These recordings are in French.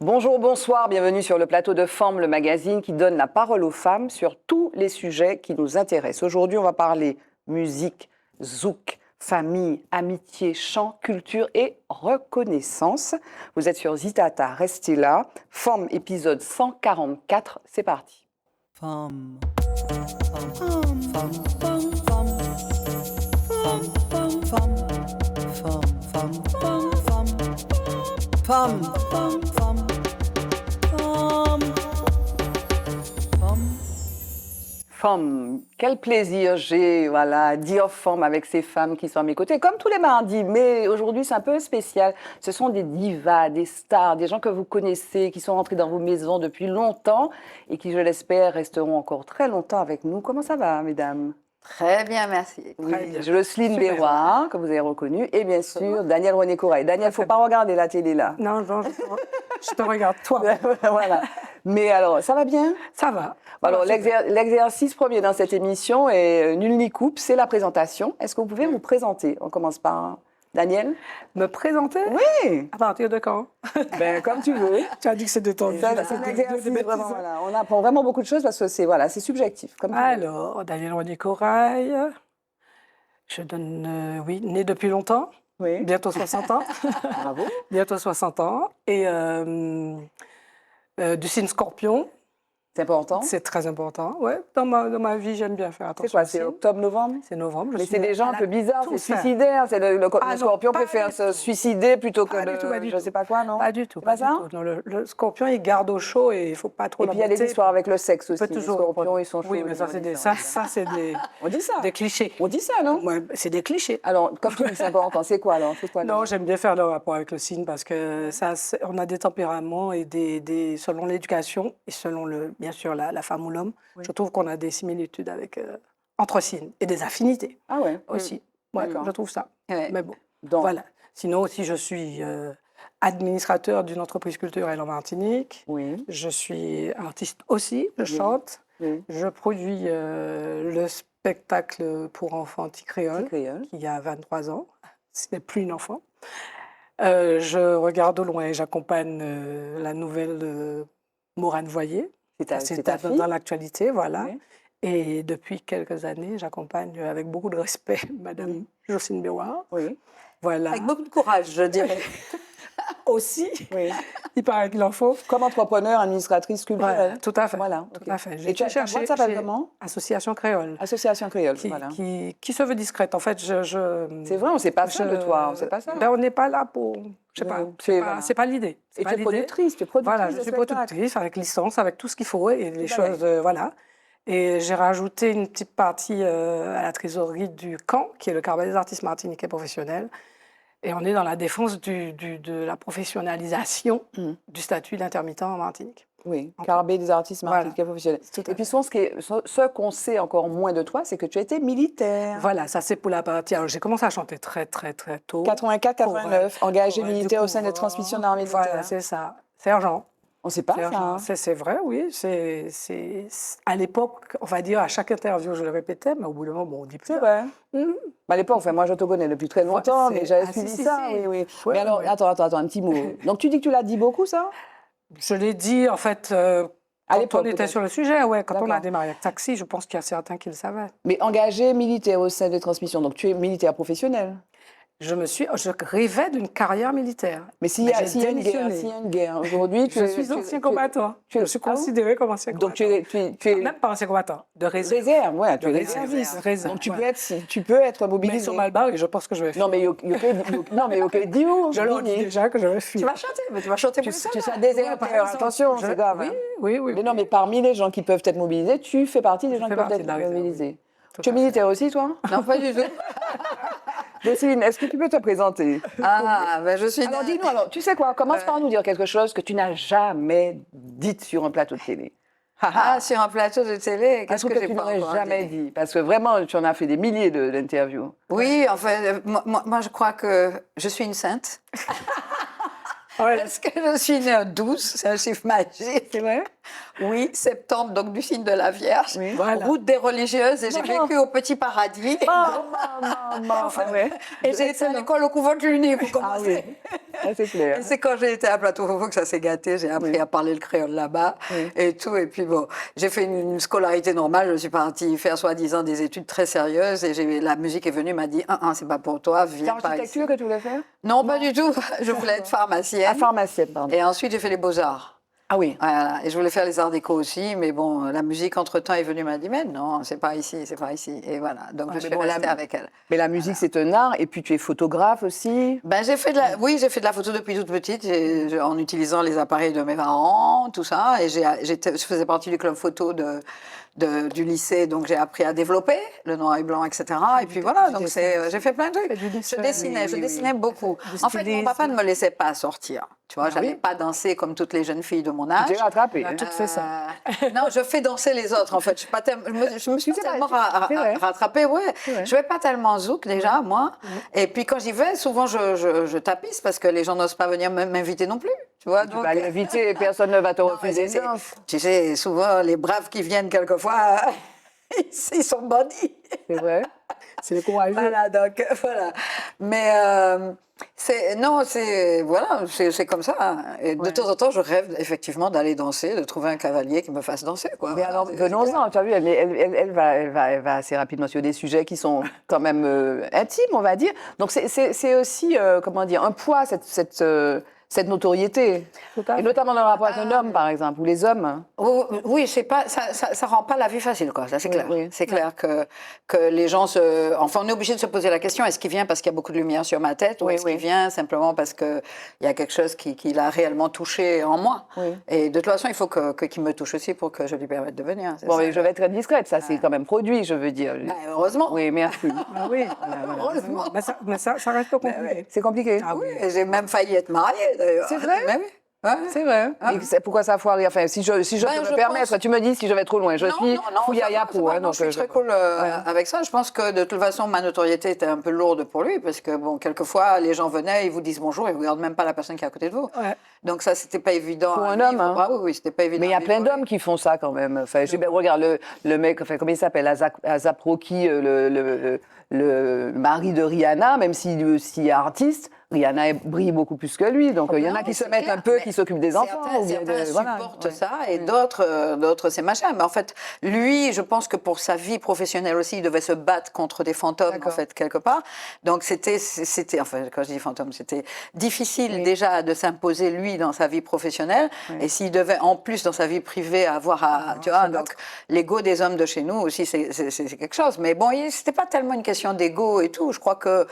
Bonjour, bonsoir, bienvenue sur le plateau de Femmes, le magazine qui donne la parole aux femmes sur tous les sujets qui nous intéressent. Aujourd'hui, on va parler musique, zouk, famille, amitié, chant, culture et reconnaissance. Vous êtes sur Zitata, restez là. Femmes, épisode 144, c'est parti. Femme, femme, femme, femme, femme, femme, femme, femme, femme, femme, femme, femme, femme, femme. Femmes, quel plaisir j'ai, à dire femmes avec ces femmes qui sont à mes côtés, comme tous les mardis, mais aujourd'hui c'est un peu spécial. Ce sont des divas, des stars, des gens que vous connaissez, qui sont rentrés dans vos maisons depuis longtemps et qui, je l'espère, resteront encore très longtemps avec nous. Comment ça va, mesdames? Très bien, merci. Oui, Jocelyne Béroir, que vous avez reconnue, et bien sûr Daniel René Courail. Daniel, il ne faut pas regarder la télé là. Non, je te regarde, toi. Voilà. Mais alors, ça va bien? Ça va. Alors, l'exercice premier dans cette émission est nul ni coupe, c'est la présentation. Est-ce que vous pouvez vous présenter? On commence par Daniel. Me présenter? Oui. À partir de quand? Comme tu veux. Tu as dit que c'est de ton C'est un exercice, vraiment, voilà. On apprend vraiment beaucoup de choses parce que c'est subjectif. Comme Alors, Daniel René Courail, je donne, né depuis longtemps, oui. Bientôt 60 ans. Bravo. Bientôt 60 ans. Et du signe Scorpion. C'est important. C'est très important. Ouais, dans ma vie, j'aime bien faire attention. C'est quoi? C'est octobre-novembre? C'est novembre. Mais c'est des gens un peu bizarres, c'est suicidaire. C'est le scorpion préfère se suicider plutôt que je ne sais pas quoi, non? Pas du tout. Pas ça? Non, le scorpion, il garde au chaud et il ne faut pas trop l'embêter. Et puis il y a des histoires avec le sexe aussi. Les scorpions, ils sont chauds. Oui, mais ça, c'est des On dit ça. Des clichés. On dit ça, non? Ouais, c'est des clichés. Alors, comme tu dis, c'est important. C'est quoi alors? Non, j'aime bien faire le rapport avec le signe parce que on a des tempéraments et selon l'éducation et selon, bien sûr, la femme ou l'homme, oui. Je trouve qu'on a des similitudes entre signes et des affinités. Ah ouais. Aussi. Ouais, je trouve ça. Ouais. Mais bon, voilà. Sinon aussi, je suis administrateur d'une entreprise culturelle en Martinique. Oui. Je suis artiste aussi, je chante. Oui. Je produis le spectacle pour enfants Ticréole, qui a 23 ans. Ce n'est plus une enfant. Je regarde au loin et j'accompagne la nouvelle Morane Voyer. C'est dans l'actualité, voilà. Oui. Et depuis quelques années, j'accompagne avec beaucoup de respect Madame Jocelyne Béroir. Oui. Voilà. Avec beaucoup de courage, je dirais. Aussi. Oui. Il paraît qu'il en faut. Comme entrepreneur, administratrice culturelle. Ouais, tout à fait. Voilà. Tout à fait. Et tu as cherché, ça s'appelle comment? Association Créole. Association Créole, voilà. Qui se veut discrète. En fait, c'est vrai, on ne sait pas ça de toi, on ne sait pas ça. Ben, on n'est pas là pour... Je sais pas, c'est pas l'idée. Et tu es productrice, Voilà, je suis productrice avec licence, avec tout ce qu'il faut et les choses, voilà. Et j'ai rajouté une petite partie à la trésorerie du CAN, qui est le Carnet des artistes martiniquais professionnels. Et on est dans la défense de la professionnalisation du statut d'intermittent en Martinique. Oui, Carnet des artistes martiniquais professionnels. Et puis ce qu'on sait encore moins de toi, c'est que tu as été militaire. Voilà, ça c'est pour la partie. Alors j'ai commencé à chanter très tôt. 84-89, engagé militaire au sein des transmissions de l'armée militaire. Voilà, c'est ça. Sergent. On ne sait pas ça. C'est vrai, oui. À l'époque, on va dire, à chaque interview, je le répétais, mais au bout d'un moment, on dit plus. C'est vrai. À l'époque, moi, je te connais depuis très longtemps, mais j'avais suivi ça. Oui. Mais alors, attends, un petit mot. Donc, tu dis que tu l'as dit beaucoup, ça? Je l'ai dit, en fait, quand on était sur le sujet, quand on a démarré avec Taxi, je pense qu'il y a certains qui le savaient. Mais engagé militaire au sein des transmissions, donc tu es militaire professionnel? Je rêvais d'une carrière militaire. Mais s'il y a une guerre aujourd'hui, je suis ancien combattant. Je suis considéré comme ancien combattant. Donc tu es même pas ancien combattant, de réserve. Réserve, ouais, tu es réserviste. Donc tu peux être mobilisé. Mais sur Malbar, je pense que je vais fuir. Non mais ok, dis-où? Je leur dis déjà que je vais fuir. Tu vas chanter, mais tu vas chanter pour ça. Tu seras déserteur, attention, c'est grave. Oui. Mais non, mais parmi les gens qui peuvent être mobilisés, tu fais partie des gens qui peuvent être mobilisés. Tu es militaire aussi, toi? Non, pas du tout. Jocelyne, est-ce que tu peux te présenter? Je suis... Alors dis-nous, tu sais quoi, commence par nous dire quelque chose que tu n'as jamais dit sur un plateau de télé. Sur un plateau de télé, qu'est-ce que tu n'aurais jamais dit? Parce que vraiment, tu en as fait des milliers d'interviews. Oui, en fait, moi je crois que je suis une sainte. Est-ce que je suis née un 12? C'est un chiffre magique. C'est vrai? Oui, septembre, donc du signe de la Vierge. Oui. Voilà. Route des religieuses, et j'ai vécu au Petit Paradis. Ouais. Et j'ai été à l'école au couvent de Cluny pour commencer. C'est clair. Et c'est quand j'ai été à Plateau Fofo que ça s'est gâté. J'ai appris à parler le créole là-bas et tout. Et puis bon, j'ai fait une scolarité normale. Je suis partie faire soi-disant des études très sérieuses. Et la musique est venue, m'a dit c'est pas pour toi, viens C'est pas architecture ici. que tu voulais faire? Non, pas du tout. Je voulais être pharmacienne. Ah, pharmacienne, pardon. Et ensuite, j'ai fait les beaux-arts. Ah oui. Voilà. Et je voulais faire les arts déco aussi, mais bon, la musique entre-temps est venue, m'a dit mais non, c'est pas ici, c'est pas ici. Et voilà, donc je suis restée avec elle. Mais la musique, c'est un art, et puis tu es photographe aussi. Ben, j'ai fait de la photo depuis toute petite, en utilisant les appareils de mes parents, tout ça. Et je faisais partie du club photo du lycée, donc j'ai appris à développer le noir et blanc, etc. Et puis voilà, donc j'ai fait plein de trucs. Je dessinais beaucoup. En fait, mon papa ne me laissait pas sortir. Tu vois, j'allais pas danser comme toutes les jeunes filles de mon âge. Tu t'es rattrapée. On a toutes fait ça. Non, je fais danser les autres, en fait. Je me suis tellement rattrapée, ouais. Je vais pas tellement zouk, déjà, moi. Et puis, quand j'y vais, souvent, je tapisse parce que les gens n'osent pas venir m'inviter non plus. Tu vois, Tu vas aller inviter, personne ne va te refuser. Tu sais, souvent, les braves qui viennent quelquefois, ils sont bandits. C'est vrai. C'est les courageux. Voilà, donc, voilà. Mais c'est comme ça. Hein. Et de temps en temps, je rêve effectivement d'aller danser, de trouver un cavalier qui me fasse danser, quoi. Mais alors, venons-en, tu as vu, elle va assez rapidement sur des sujets qui sont quand même intimes, on va dire. Donc, c'est aussi, comment dire, un poids, cette notoriété. Et notamment dans le rapport avec un homme, par exemple, ou les hommes. Oui, c'est pas, ça rend pas la vie facile, quoi. Ça, c'est clair. Oui. C'est clair que les gens enfin, on est obligé de se poser la question, est-ce qu'il vient parce qu'il y a beaucoup de lumière sur ma tête, ou est-ce qu'il vient simplement parce qu'il y a quelque chose qui l'a réellement touché en moi? Oui. Et de toute façon, il faut qu'il me touche aussi pour que je lui permette de venir. Bon, mais je vais être très discrète, ça c'est quand même produit, je veux dire. Heureusement. Oui, merci. Oui, Heureusement. mais ça reste compliqué. C'est compliqué. Ah oui. Et j'ai même failli être mariée, d'ailleurs. C'est vrai? Mais oui. Ouais. C'est vrai. Et pourquoi ça a foiré? Enfin, si je peux me permettre, tu me dis si je vais trop loin. Je suis Fouillaya Pro. Je suis très cool avec ça. Je pense que de toute façon, ma notoriété était un peu lourde pour lui parce que, bon, quelquefois, les gens venaient, ils vous disent bonjour et ils ne regardent même pas la personne qui est à côté de vous. Ouais. Donc ça, c'était pas évident. Pour un homme, hein. Ah oui, c'était pas évident. Mais il y a plein d'hommes qui font ça quand même. Enfin, regarde le mec, enfin, comment il s'appelle, Azap Rocky, le mari de Rihanna, même s'il est artiste. Rihanna brille beaucoup plus que lui, donc il y en a qui se mettent un peu, qui s'occupent des enfants. Certains supportent ça, et d'autres c'est machin. Mais en fait, lui, je pense que pour sa vie professionnelle aussi, il devait se battre contre des fantômes, en fait, quelque part. Donc c'était, enfin, quand je dis fantôme, c'était difficile déjà de s'imposer, lui, dans sa vie professionnelle. Et s'il devait, en plus, dans sa vie privée, avoir tu vois, donc l'ego des hommes de chez nous aussi, c'est quelque chose. Mais bon, c'était pas tellement une question d'ego et tout. Je crois que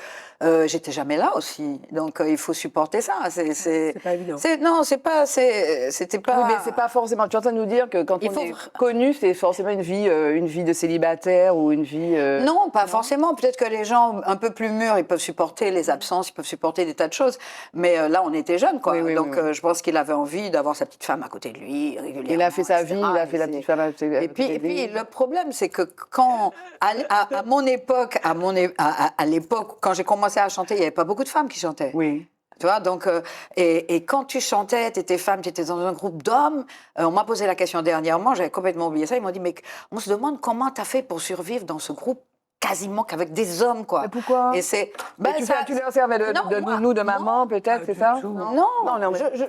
j'étais jamais là aussi. Donc il faut supporter ça. C'est pas évident. Non, c'était pas. Oui, mais c'est pas forcément. Tu es en train de nous dire que quand on est connu, c'est forcément une vie de célibataire ou une vie. Non, pas forcément. Peut-être que les gens un peu plus mûrs, ils peuvent supporter les absences, ils peuvent supporter des tas de choses. Mais là, on était jeunes, quoi. Donc je pense qu'il avait envie d'avoir sa petite femme à côté de lui régulièrement. Il a fait sa vie, il a fait la petite femme à côté de lui. Et puis le problème, c'est que quand à mon époque, à l'époque, quand j'ai commencé à chanter, il n'y avait pas beaucoup de femmes qui chantaient. Oui. Tu vois, donc, et quand tu chantais, tu étais femme, tu étais dans un groupe d'hommes, on m'a posé la question dernièrement, j'avais complètement oublié ça, ils m'ont dit, mais on se demande comment tu as fait pour survivre dans ce groupe quasiment qu'avec des hommes, quoi. Mais pourquoi? Et c'est... tu leur servais de nounou, de maman, peut-être, c'est ça? Non,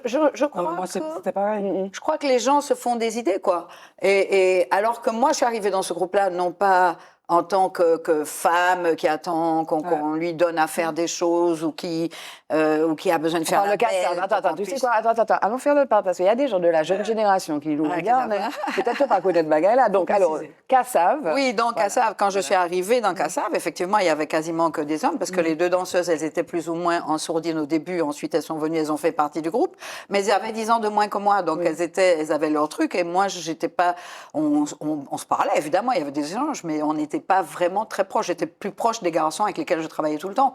je crois moi, c'était pareil. Je crois que les gens se font des idées, quoi. Et alors que moi, je suis arrivée dans ce groupe-là, non pas en tant que femme qui attend qu'on lui donne à faire des choses ou qui a besoin de faire la belle. Attends, tu sais quoi? Attends, allons faire le pas, parce qu'il y a des gens de la jeune génération qui nous regardent. Peut-être pas connaître Bagaille-là. Donc, alors, Kassav. Oui, donc Kassav, quand je suis arrivée dans Kassav, effectivement, il y avait quasiment que des hommes, parce que les deux danseuses, elles étaient plus ou moins en sourdine au début, ensuite elles sont venues, elles ont fait partie du groupe, mais elles avaient 10 ans de moins que moi, donc elles avaient leur truc, et moi, j'étais pas... On se parlait, évidemment, il y avait des échanges, mais on n'était pas vraiment très proches. J'étais plus proche des garçons avec lesquels je travaillais tout le temps.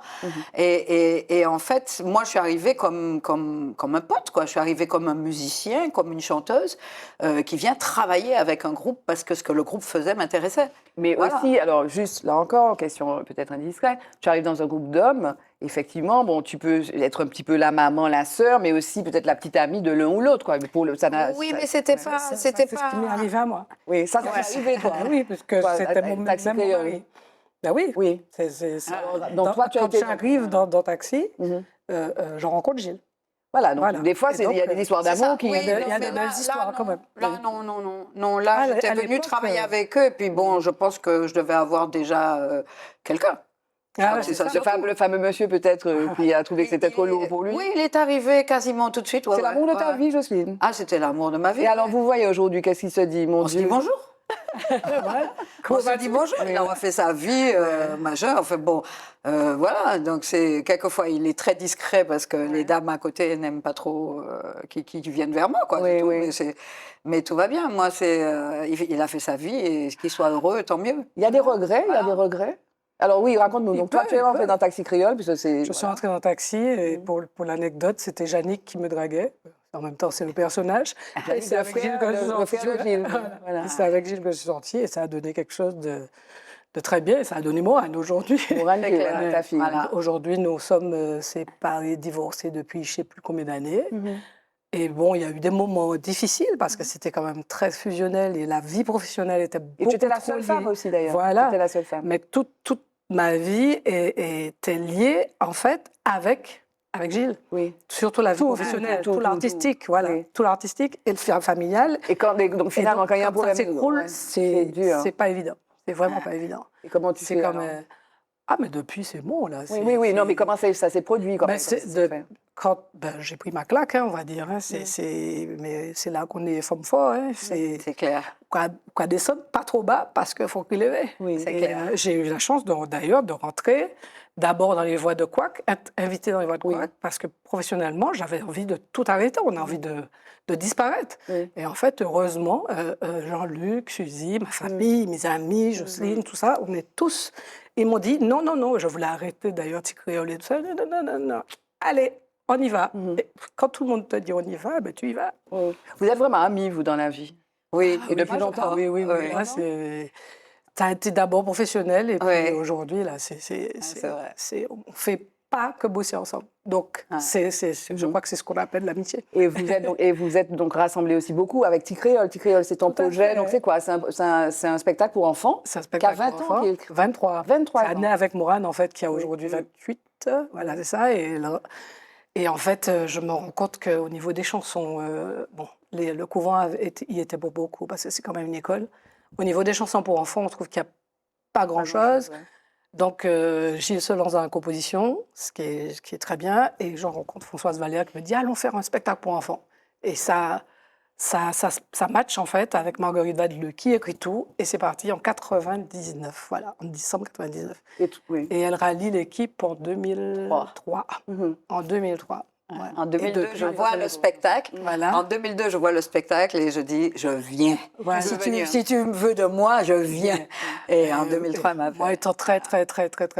Et en fait, moi, je suis arrivée comme un pote, quoi. Je suis arrivée comme un musicien, comme une chanteuse qui vient travailler avec un groupe parce que ce que le groupe faisait m'intéressait. Mais aussi, alors juste là encore, question peut-être indiscrète, tu arrives dans un groupe d'hommes effectivement, bon, tu peux être un petit peu la maman, la sœur, mais aussi peut-être la petite amie de l'un ou l'autre, quoi. Oui, mais c'était pas... C'est ce qui m'est arrivé à moi. Oui, ça t'est arrivé, toi. Oui, parce que c'était mon même mari. Ben oui. Oui. Donc toi, quand j'arrive dans Taxi, je rencontre Gilles. Voilà, donc des fois, il y a des histoires d'amour qui... Oui, il y a des belles histoires quand même. Là, non, là, j'étais venue travailler avec eux, et puis bon, je pense que je devais avoir déjà quelqu'un. Le fameux monsieur, peut-être, qui a trouvé que c'était trop lourd pour lui. Oui, il est arrivé quasiment tout de suite. C'est l'amour de ta vie, Jocelyne. Ah, c'était l'amour de ma vie. Et alors, vous voyez aujourd'hui, qu'est-ce qu'il se dit, mon Dieu? On se dit bonjour. On se dit bonjour. Il a fait sa vie majeure. Enfin bon, voilà. Donc quelquefois il est très discret parce que les dames à côté n'aiment pas trop qui viennent vers moi, quoi. Oui. Mais tout va bien. Moi, il a fait sa vie et qu'il soit heureux, tant mieux. Il y a des regrets. Il y a des regrets. Alors oui, raconte-nous. Donc toi, tu es rentrée dans Taxi Créole, puisque c'est. Je suis rentrée dans Taxi et pour l'anecdote, c'était Yannick qui me draguait. En même temps, c'est le personnage. C'est avec Gilles que je suis sortie. C'est avec Gilles que je suis sortie et ça a donné quelque chose de très bien. Et ça a donné Morane aujourd'hui. Morane, ta fille. Voilà. Aujourd'hui, nous sommes séparés, divorcés depuis je ne sais plus combien d'années. Et bon, il y a eu des moments difficiles parce que c'était quand même très fusionnel et la vie professionnelle était beaucoup trop liée. Et tu étais la seule femme aussi, d'ailleurs. Voilà. Tu étais la seule femme. Mais toute ma vie était liée, en fait, avec Gilles. Oui. Surtout la vie professionnelle, tout l'artistique, voilà. Oui. Tout l'artistique et le familial. Et donc finalement, quand il y a un problème, ça s'écroule, c'est pas évident. C'est vraiment pas évident. Et comment tu fais comme Ah, mais depuis, c'est bon, là. Oui, non, mais comment ça s'est produit quand j'ai pris ma claque, on va dire. Mais c'est là qu'on est femme fort. C'est clair. Quoi descendre pas trop bas parce qu'il faut qu'il élever. Oui, c'est clair. J'ai eu la chance d'ailleurs de rentrer d'abord dans les voies de Couac, être invitée dans les voies de Couac, parce que professionnellement, j'avais envie de tout arrêter. On a envie de disparaître. Et en fait, heureusement, Jean-Luc, Suzy, ma famille, mes amis, Jocelyne, tout ça, on est tous... Ils m'ont dit non, je voulais arrêter d'ailleurs Ticréole et tout ça. Non. Allez, on y va. Et quand tout le monde te dit on y va, ben tu y vas. Vous êtes vraiment amis, vous, dans la vie? Oui, et depuis longtemps. Oui. Ça a été d'abord professionnel et puis aujourd'hui, là, on ne fait pas que bosser ensemble. Donc, je crois que c'est ce qu'on appelle l'amitié. Et vous êtes donc rassemblés aussi beaucoup avec Ticréole. Ticréole, c'est ton projet. Donc, c'est quoi? C'est un spectacle pour enfants? C'est un spectacle pour enfants. 23. C'est né avec Morane, en fait, qui a aujourd'hui 28. Voilà, c'est ça. Et en fait, je me rends compte qu'au niveau des chansons, le couvent y était pour beaucoup, parce que c'est quand même une école. Au niveau des chansons pour enfants, on trouve qu'il n'y a pas grand-chose. Donc, Gilles se lance dans la composition, ce qui est très bien. Et je rencontre Françoise Valère qui me dit « Allons faire un spectacle pour enfants ». Et ça match, en fait, avec Marguerite Vadeleux, qui écrit tout. Et c'est parti en 99, voilà, en décembre 99. Et elle rallie l'équipe en 2003. En 2003. Ouais. En 2002, je vois le spectacle. Voilà. En 2002, je vois le spectacle et je dis, je viens. Ouais. Si tu veux de moi, je viens. Et en 2003, elle m'a fait. Moi, étant très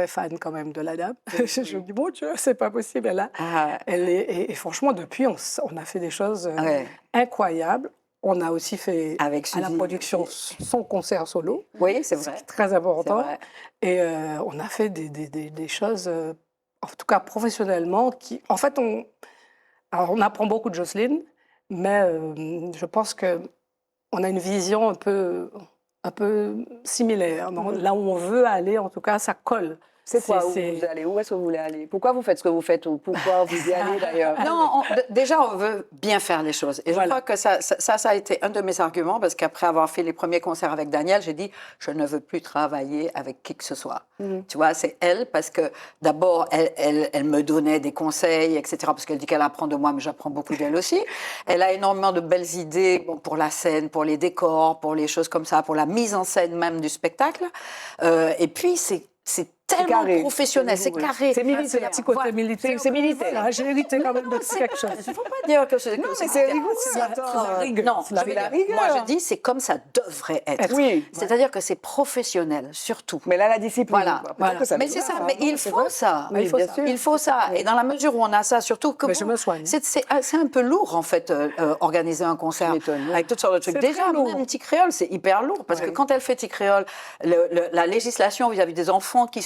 fan quand même de la dame, je me dis, bon Dieu, c'est pas possible. Et franchement, depuis, on a fait des choses incroyables. On a aussi fait avec à la production son concert solo. Oui, c'est vrai. C'est très important. Vrai. Et on a fait des choses... en tout cas professionnellement, en fait, on apprend beaucoup de Jocelyne, mais je pense qu'on a une vision un peu similaire. Là où on veut aller, en tout cas, ça colle. C'est quoi où vous allez? Où est-ce que vous voulez aller? Pourquoi vous faites ce que vous faites? Ou pourquoi vous y allez d'ailleurs? Non, déjà, on veut bien faire les choses. Et je crois que ça a été un de mes arguments, parce qu'après avoir fait les premiers concerts avec Daniel, j'ai dit, je ne veux plus travailler avec qui que ce soit. Tu vois, c'est elle, parce que d'abord, elle me donnait des conseils, etc., parce qu'elle dit qu'elle apprend de moi, mais j'apprends beaucoup d'elle aussi. Elle a énormément de belles idées pour la scène, pour les décors, pour les choses comme ça, pour la mise en scène même du spectacle. Et puis, c'est tellement professionnel, c'est carré. C'est militaire. C'est un petit côté militaire. C'est militaire. J'ai hérité quand même de quelque chose. Il ne faut pas dire que c'est... Non, mais c'est la rigueur. Non, moi je dis c'est comme ça devrait être. C'est-à-dire que c'est professionnel, surtout. Mais là, la discipline. Voilà. Mais c'est ça, mais il faut ça. Il faut ça. Et dans la mesure où on a ça, surtout que c'est un peu lourd, en fait, organiser un concert avec toutes sortes de trucs. Déjà, même Ticréole, c'est hyper lourd, parce que quand elle fait Ticréole, la législation vis-à-vis des enfants qui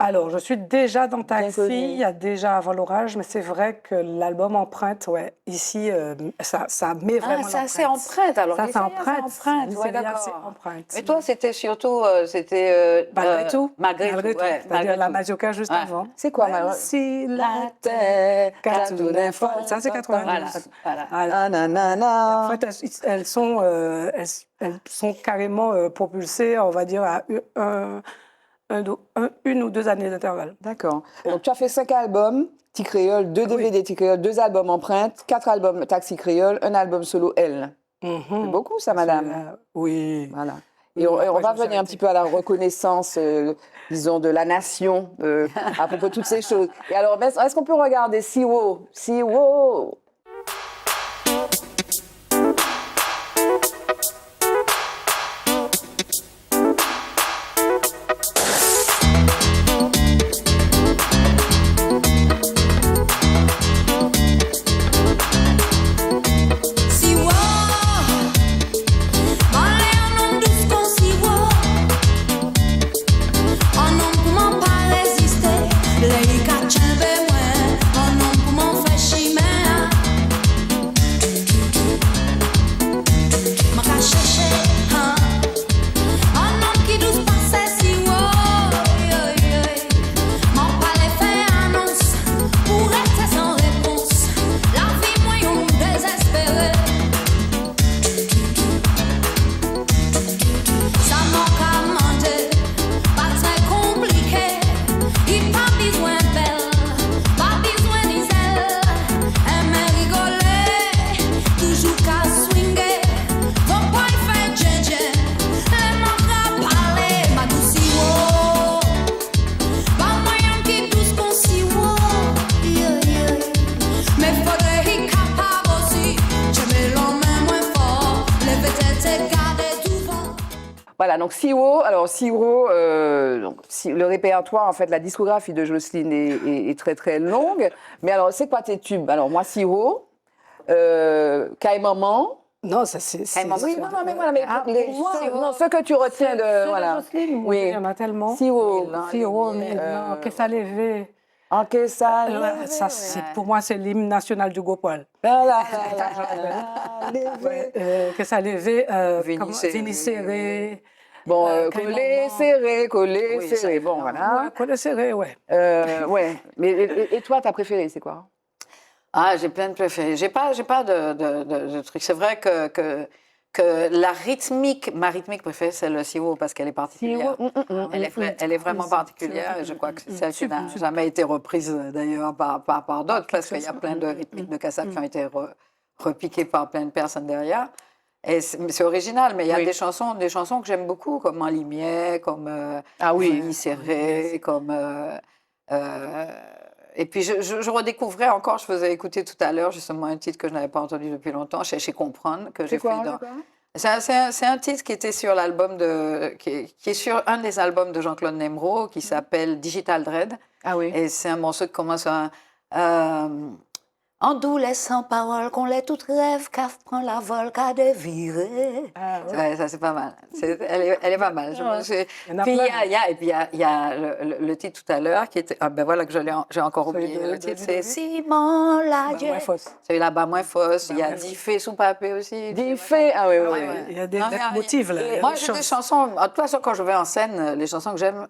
Alors, je suis déjà dans Bien Taxi, connu. il y a déjà Avant l'orage, mais c'est vrai que l'album Empreinte, ouais, ici, ça met vraiment Ah, ça, c'est Empreinte, alors. Ça, c'est Lycélia, Empreinte. Empreinte, ouais, Lycélia, c'est d'accord. Empreinte. Mais toi, c'était surtout, Malgré tout. Malgré tout, ouais, C'est-à-dire malgré la tout. Mazioka juste Ouais. avant. C'est quoi, Même Malheureux? si la terre, terre, ça c'est 92. Voilà. Voilà. Ah, nanana. En fait, elles sont carrément propulsées, on va dire, à une ou 2 années d'intervalle. D'accord. Donc, tu as fait 5 albums, Tic Créole, 2 DVD Tic Créole, 2 albums Empreinte, 4 albums Taxi Créole, 1 album solo Elle. C'est beaucoup, ça, madame. Oui. Voilà. Oui, Et on après, va je me suis venir un petit peu à la reconnaissance, disons, de la nation à propos de toutes ces choses. Et alors, est-ce qu'on peut regarder Siwo? Siwo! Siwo, male un homme douce comme Siwo, un homme pour m'en pas résister, les cachembe moi, un homme pour m'en faire chimère, m'a qu'à chercher, un homme qui douce passe Siwo, m'en pas les faire annonce, pour rester sans réponse, la vie moyen désespérée. Ça manque à manger, pas très compliqué. Il pas besoin belle, pas besoin d'iselle. Aimer rigoler, toujours qu'à swinger. Faut pas y faire djendjen, les manque à parler, ma douce Siwo. Pas moyen qui douce qu'on Siwo, mais faudrait y capable aussi. J'aime l'homme moins fort, les peut-être garder tout vent. Voilà, donc Siwo. Alors, Siwo, le répertoire, en fait, la discographie de Jocelyne est très, très longue. Mais alors, c'est quoi tes tubes? Alors, moi, Siwo, Kai Maman. Non, ça c'est. Oui, non, mais voilà, mais ceux que tu retiens de. Voilà. Oui. Oui. Il y en a tellement. Siwo. Siwo, mais non, que ça levé. En que ça. Ça, pour moi, c'est l'hymne national du Gopal. Que ça levé. Vini serré. Bon, Kai coller, Maman. serré, coller, Oui, serré. ça, Bon, non. voilà. Ouais, collé serré, ouais. Ouais. Mais, et toi, ta préférée, c'est quoi? Ah, j'ai plein de préférés. J'ai pas de trucs. C'est vrai que la rythmique, ma rythmique préférée, c'est le Siwo parce qu'elle est particulière. Elle est vraiment particulière et je crois que c'est celle qui n'a jamais été reprise d'ailleurs par d'autres parce qu'il y a plein de rythmiques de Kassab qui ont été repiquées par plein de personnes derrière. Et c'est original, mais il y a des chansons que j'aime beaucoup, comme En Limier, comme Vini Serré, comme... et puis je redécouvrais encore, je faisais écouter tout à l'heure justement un titre que je n'avais pas entendu depuis longtemps, chez Comprendre, que j'ai fait dans... C'est un titre qui était sur l'album qui est sur un des albums de Jean-Claude Nemro, qui s'appelle Digital Dread. Ah oui. Et c'est un morceau qui commence à... en doux sans parole, qu'on l'est toute rêve, qu'à prend la vol, qu'à dévirer. Ah, ouais. Ouais, ça c'est pas mal. Elle est pas mal. Puis il y a le titre tout à l'heure qui était, ben voilà que j'ai encore oublié. Le titre c'est Simon Ladier. Celui-là, bas moins fausse. Il y a Diffé sous papé aussi. Diffé, ah oui. Il y a des motifs là. Moi j'ai des chansons. De toute façon, quand je vais en scène, les chansons que j'aime,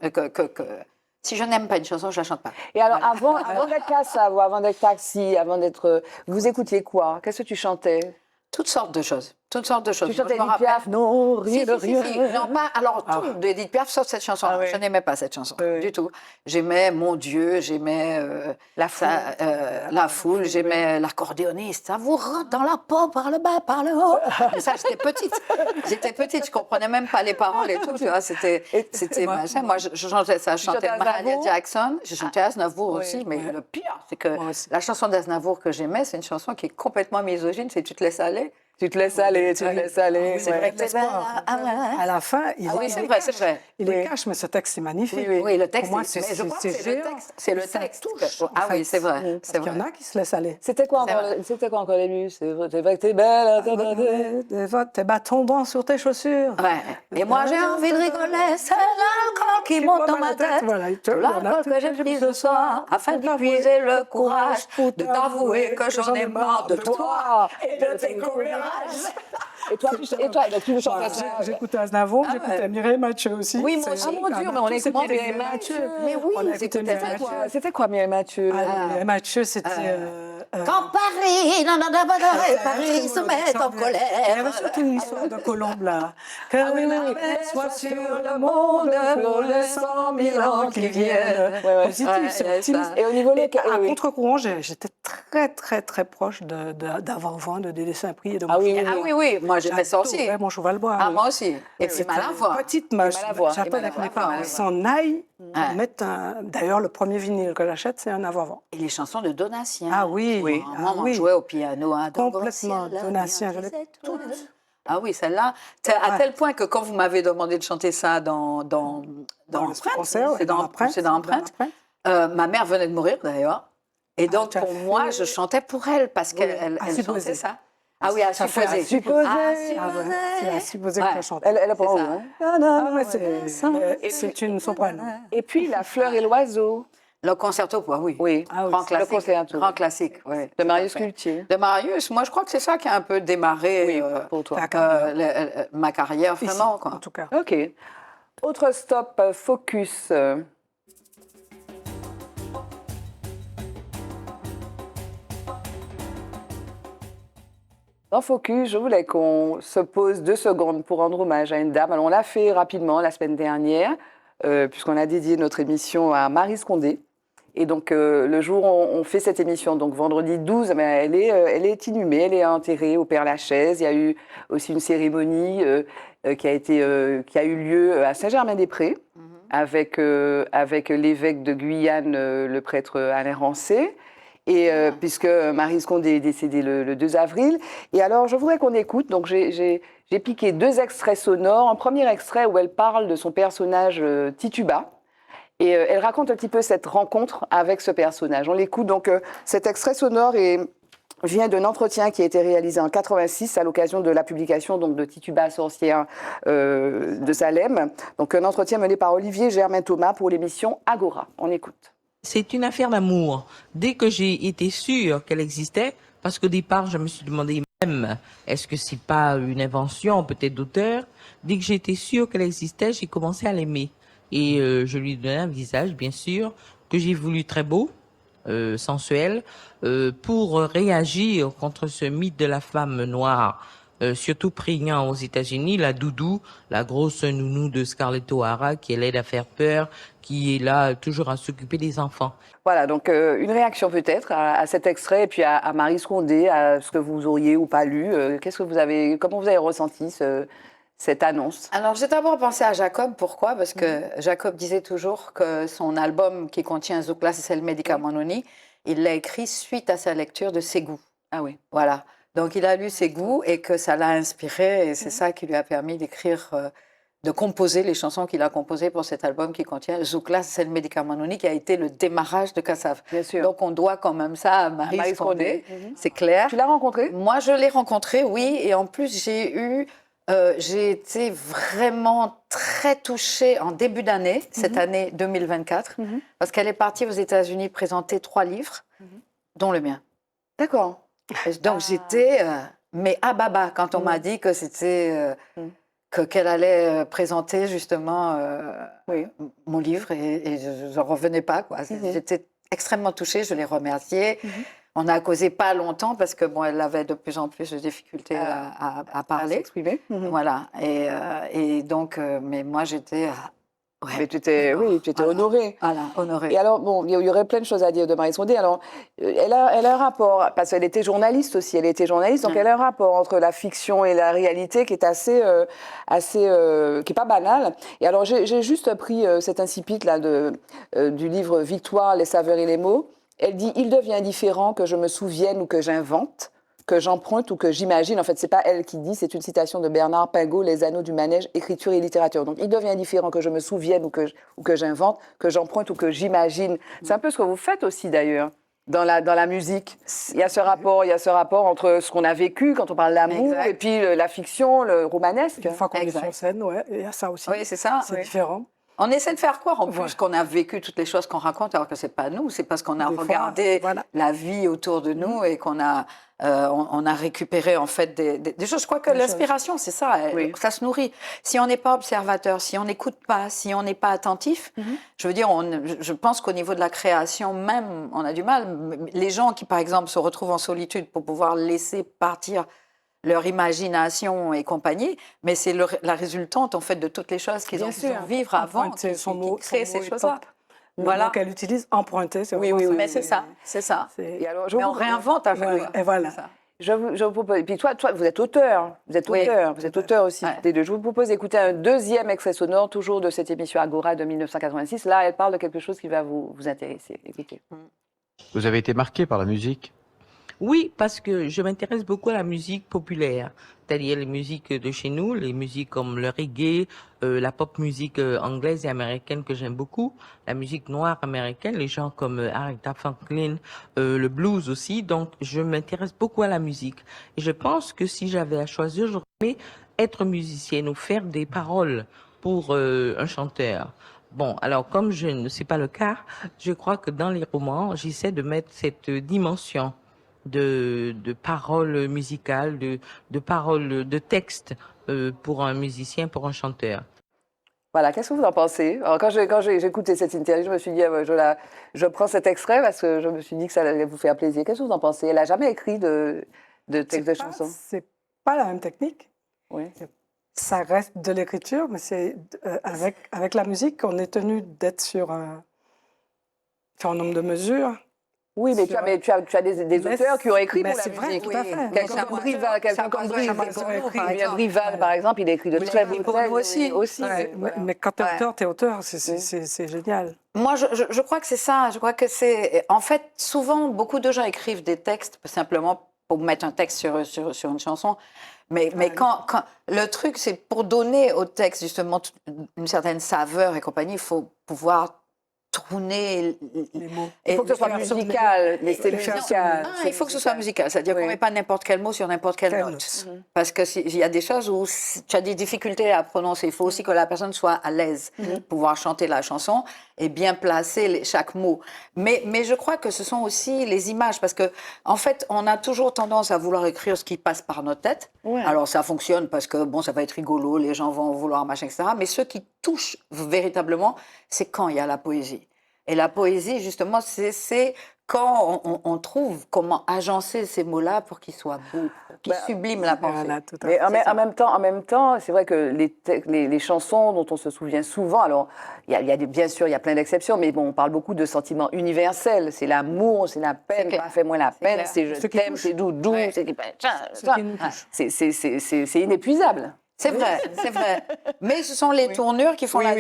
si je n'aime pas une chanson, je la chante pas. Et alors, avant d'être Kassab, ou avant d'être Taxi, avant d'être... Vous écoutiez quoi? Qu'est-ce que tu chantais? Toutes sortes de choses. Tu chantais Edith Piaf? Non, rien de rien. Non, pas... Alors, tout d'Edith Piaf, sauf cette chanson. Je n'aimais pas cette chanson, du tout. J'aimais Mon Dieu, j'aimais la foule, j'aimais l'accordéoniste. Ça vous rentre dans la peau par le bas, par le haut. Mais ça, j'étais petite. Je comprenais même pas les paroles et tout. Tu vois, c'était machin. Moi, je chantais ça. Je chantais Mahalia Jackson. Je chantais Aznavour aussi. Mais le pire, c'est que la chanson d'Aznavour que j'aimais, c'est une chanson qui est complètement misogyne. C'est Tu te laisses aller. Tu te laisses aller, tu te laisses aller. C'est vrai que l'espoir. À la fin, Ah oui, c'est vrai, c'est vrai. Il les cache, mais ce texte, c'est magnifique. Oui, le texte, Pour moi, mais je crois que c'est le géant. texte. C'est le Ça texte. touche, en Ah fait. oui, c'est vrai. Parce qu'il y en a qui se laissent aller. C'était quoi encore les muses? C'est vrai que t'es belle. Tes bâtons tombant sur tes chaussures. Ouais. Et moi, j'ai envie de rigoler. C'est l'alcool qui monte dans ma tête. Voilà, Tout l'alcool que j'ai pris ce soir, afin d'épuiser le courage de t'avouer que j'en ai marre de toi et de tes commérages. Et toi, tu le chantes ça? J'écoutais Aznavour, j'écoutais Mireille Mathieu aussi. Oui, moi aussi. Ah mon Dieu, mais on écoutait Mireille Mathieu. Mais oui, c'était C'était quoi Mireille Mathieu? Mireille Mathieu, c'était... Quand Paris, Paris se met en Il y avait colère. surtout une histoire de colombe, là. Que la paix soit sur le monde pour les 100 000 ans qui viennent. Positif, c'est optimiste. Et au niveau À contre-courant, j'étais très, très, très proche d'Avant-Vent, de Dédé Saint-Prix et de Ah oui, moi j'aimais ça aussi. J'adorais mon cheval bois. Ah, moi aussi. Et puis Malavoie. Petite mâche. Malavoie. J'appelle avec mes parents. Ils s'en aillent. Mettre D'ailleurs, le premier vinyle que j'achète, c'est un Avant-Vent. Et les chansons de Donatien. Ah oui, Maman jouait au piano. Complètement. Donatien, je l'ai toutes. Ah oui, celle-là, à tel point que quand vous m'avez demandé de chanter ça dans l'empreinte, c'est dans l'empreinte, ma mère venait de mourir d'ailleurs, et donc pour moi, je chantais pour elle parce qu'elle chantait ça. Ah oui, à supposer. C'est à supposer que je chante. Elle a pas C'est une soprano. Et puis La fleur et l'oiseau. Le concerto, oui. Oui, Grand classique. le concerto. Grand classique, oui. De Marius Cultier. De Marius, moi je crois que c'est ça qui a un peu démarré pour toi. ma carrière, vraiment. Quoi. En tout cas. Ok. Autre stop, focus. Dans Focus, je voulais qu'on se pose 2 secondes pour rendre hommage à une dame. Alors, on l'a fait rapidement la semaine dernière, puisqu'on a dédié notre émission à Marie Scondé. Et donc, le jour où on fait cette émission, donc vendredi 12, elle est inhumée, elle est enterrée au Père-Lachaise. Il y a eu aussi une cérémonie qui a eu lieu à Saint-Germain-des-Prés, avec l'évêque de Guyane, le prêtre Alain Rancé. Et puisque Marie Scondé est décédée le 2 avril. Et alors, je voudrais qu'on écoute. Donc, j'ai piqué 2 extraits sonores. Un premier extrait où elle parle de son personnage Tituba. Et elle raconte un petit peu cette rencontre avec ce personnage. On l'écoute. Donc, cet extrait sonore vient d'un entretien qui a été réalisé en 86 à l'occasion de la publication donc, de Tituba sorcière de Salem. Donc, un entretien mené par Olivier Germain-Thomas pour l'émission Agora. On écoute. C'est une affaire d'amour. Dès que j'ai été sûre qu'elle existait, parce qu'au départ, je me suis demandé même, est-ce que c'est pas une invention peut-être d'auteur? Dès que j'ai été sûre qu'elle existait, j'ai commencé à l'aimer. Et je lui donnais un visage, bien sûr, que j'ai voulu très beau, sensuel, pour réagir contre ce mythe de la femme noire, surtout prégnant aux États-Unis, la doudou, la grosse nounou de Scarlett O'Hara, qui est laide à faire peur, qui est là toujours à s'occuper des enfants. Voilà, donc une réaction peut-être à cet extrait et puis à Marie Scondé, à ce que vous auriez ou pas lu. Comment vous avez ressenti cette annonce? Alors, j'ai d'abord pensé à Jacob. Pourquoi? Parce que Jacob disait toujours que son album qui contient Zoukla, c'est le médicament Noni, il l'a écrit suite à sa lecture de Ségou. Ah oui. Voilà. Donc, il a lu Ségou et que ça l'a inspiré et c'est ça qui lui a permis d'écrire, de composer les chansons qu'il a composées pour cet album qui contient Zoukla, c'est le médicament Noni, qui a été le démarrage de Kassav. Bien sûr. Donc, on doit quand même ça à Marie Scondé. C'est clair. Tu l'as rencontrée? Moi, je l'ai rencontrée, oui. Et en plus, j'ai été vraiment très touchée en début d'année, cette année 2024, parce qu'elle est partie aux États-Unis présenter 3 livres, dont le mien. D'accord. Donc j'étais, mais à baba quand on m'a dit que c'était, qu'elle allait présenter justement mon livre et je n'en revenais pas, quoi. J'étais extrêmement touchée, je l'ai remerciée. On a causé pas longtemps parce que bon, elle avait de plus en plus de difficultés à parler, à s'exprimer. Voilà. Et donc, mais moi j'étais. Mais tu étais honorée. Voilà, honorée. Et alors, bon, il y aurait plein de choses à dire de Marie Scondé. Alors, elle a un rapport, parce qu'elle était journaliste aussi, donc elle a un rapport entre la fiction et la réalité qui est qui est pas banal. Et alors, j'ai juste pris cet incipit là du livre Victoire, les saveurs et les mots. Elle dit « Il devient indifférent que je me souvienne ou que j'invente. que j'emprunte ou que j'imagine. En fait, c'est pas elle qui dit, c'est une citation de Bernard Pingot, Les Anneaux du manège, écriture et littérature. Donc, il devient différent que je me souvienne ou que j'invente, que j'emprunte ou que j'imagine. C'est un peu ce que vous faites aussi, d'ailleurs. Dans la musique, il y a ce rapport entre ce qu'on a vécu quand on parle d'amour et puis la fiction, le romanesque. Une fois qu'on est sur scène, ouais, il y a ça aussi. Oui, c'est ça. C'est différent. On essaie de faire croire en plus qu'on a vécu toutes les choses qu'on raconte, alors que c'est pas nous, c'est parce qu'on a Des fois, regardé voilà. la vie autour de nous et qu'on a, on a récupéré en fait des choses. Je crois que l'inspiration, c'est ça, ça se nourrit. Si on n'est pas observateur, si on n'écoute pas, si on n'est pas attentif, je veux dire, je pense qu'au niveau de la création même, on a du mal. Les gens qui, par exemple, se retrouvent en solitude pour pouvoir laisser partir leur imagination et compagnie, mais c'est la résultante en fait de toutes les choses qu'ils ont pu vivre avant, qui créent ces choses-là. Voilà qu'elle utilise, emprunter. Oui, mais c'est ça, c'est ça. Et alors, Mais on réinvente à chaque fois. Et voilà. Je vous propose. Et puis toi, vous êtes auteur. Vous êtes auteur aussi. Ouais. Je vous propose d'écouter un deuxième extrait sonore, toujours de cette émission Agora de 1986. Là, elle parle de quelque chose qui va vous intéresser. Écoutez. Vous avez été marqué par la musique? Oui, parce que je m'intéresse beaucoup à la musique populaire, c'est-à-dire les musiques de chez nous, les musiques comme le reggae, la pop musique anglaise et américaine que j'aime beaucoup, la musique noire américaine, les gens comme Aretha Franklin, le blues aussi. Donc, je m'intéresse beaucoup à la musique. Et je pense que si j'avais à choisir, j'aurais être musicienne ou faire des paroles pour un chanteur. Bon, alors comme je ne sais pas le cas, je crois que dans les romans, j'essaie de mettre cette dimension de paroles musicales, de paroles, de textes pour un musicien, pour un chanteur. Voilà, qu'est-ce que vous en pensez? Alors, quand j'ai écouté cette interview, je me suis dit, je prends cet extrait parce que je me suis dit que ça allait vous faire plaisir. Qu'est-ce que vous en pensez? Elle n'a jamais écrit de texte de chanson. C'est pas la même technique. Oui. Ça reste de l'écriture, mais c'est avec la musique, on est tenu d'être sur un nombre de mesures. Oui, mais tu as des auteurs qui ont écrit pour la musique. Tout à fait. Quelqu'un comme Brival, par exemple, il a écrit de très beaux textes aussi. Ouais, mais quand tu es auteur, tu es auteur, c'est génial. Moi, je crois que c'est ça. Je crois que c'est... En fait, souvent, beaucoup de gens écrivent des textes simplement pour mettre un texte sur une chanson. Mais quand le truc, c'est pour donner au texte, justement, une certaine saveur et compagnie, il faut pouvoir tourner les mots. Il faut que ce soit musical. Il faut que ce soit musical. C'est-à-dire qu'on ne met pas n'importe quel mot sur n'importe quelle note. Parce qu'il y a des choses où tu as des difficultés à prononcer. Il faut aussi que la personne soit à l'aise pour pouvoir chanter la chanson et bien placer chaque mot. Mais je crois que ce sont aussi les images. Parce que, en fait, on a toujours tendance à vouloir écrire ce qui passe par notre tête. Ouais. Alors, ça fonctionne parce que, bon, ça va être rigolo, les gens vont vouloir machin, etc. Mais ce qui touche véritablement, c'est quand il y a la poésie. Et la poésie, justement, c'est quand on trouve comment agencer ces mots-là pour qu'ils soient beaux, qu'ils subliment la pensée. Voilà, mais en même temps, c'est vrai que les chansons dont on se souvient souvent, alors bien sûr, il y a plein d'exceptions, mais bon, on parle beaucoup de sentiments universels. C'est l'amour, c'est la peine, fais-moi la peine, c'est je t'aime, c'est doudou, c'est inépuisable. C'est vrai, c'est vrai. Mais ce sont les tournures qui font la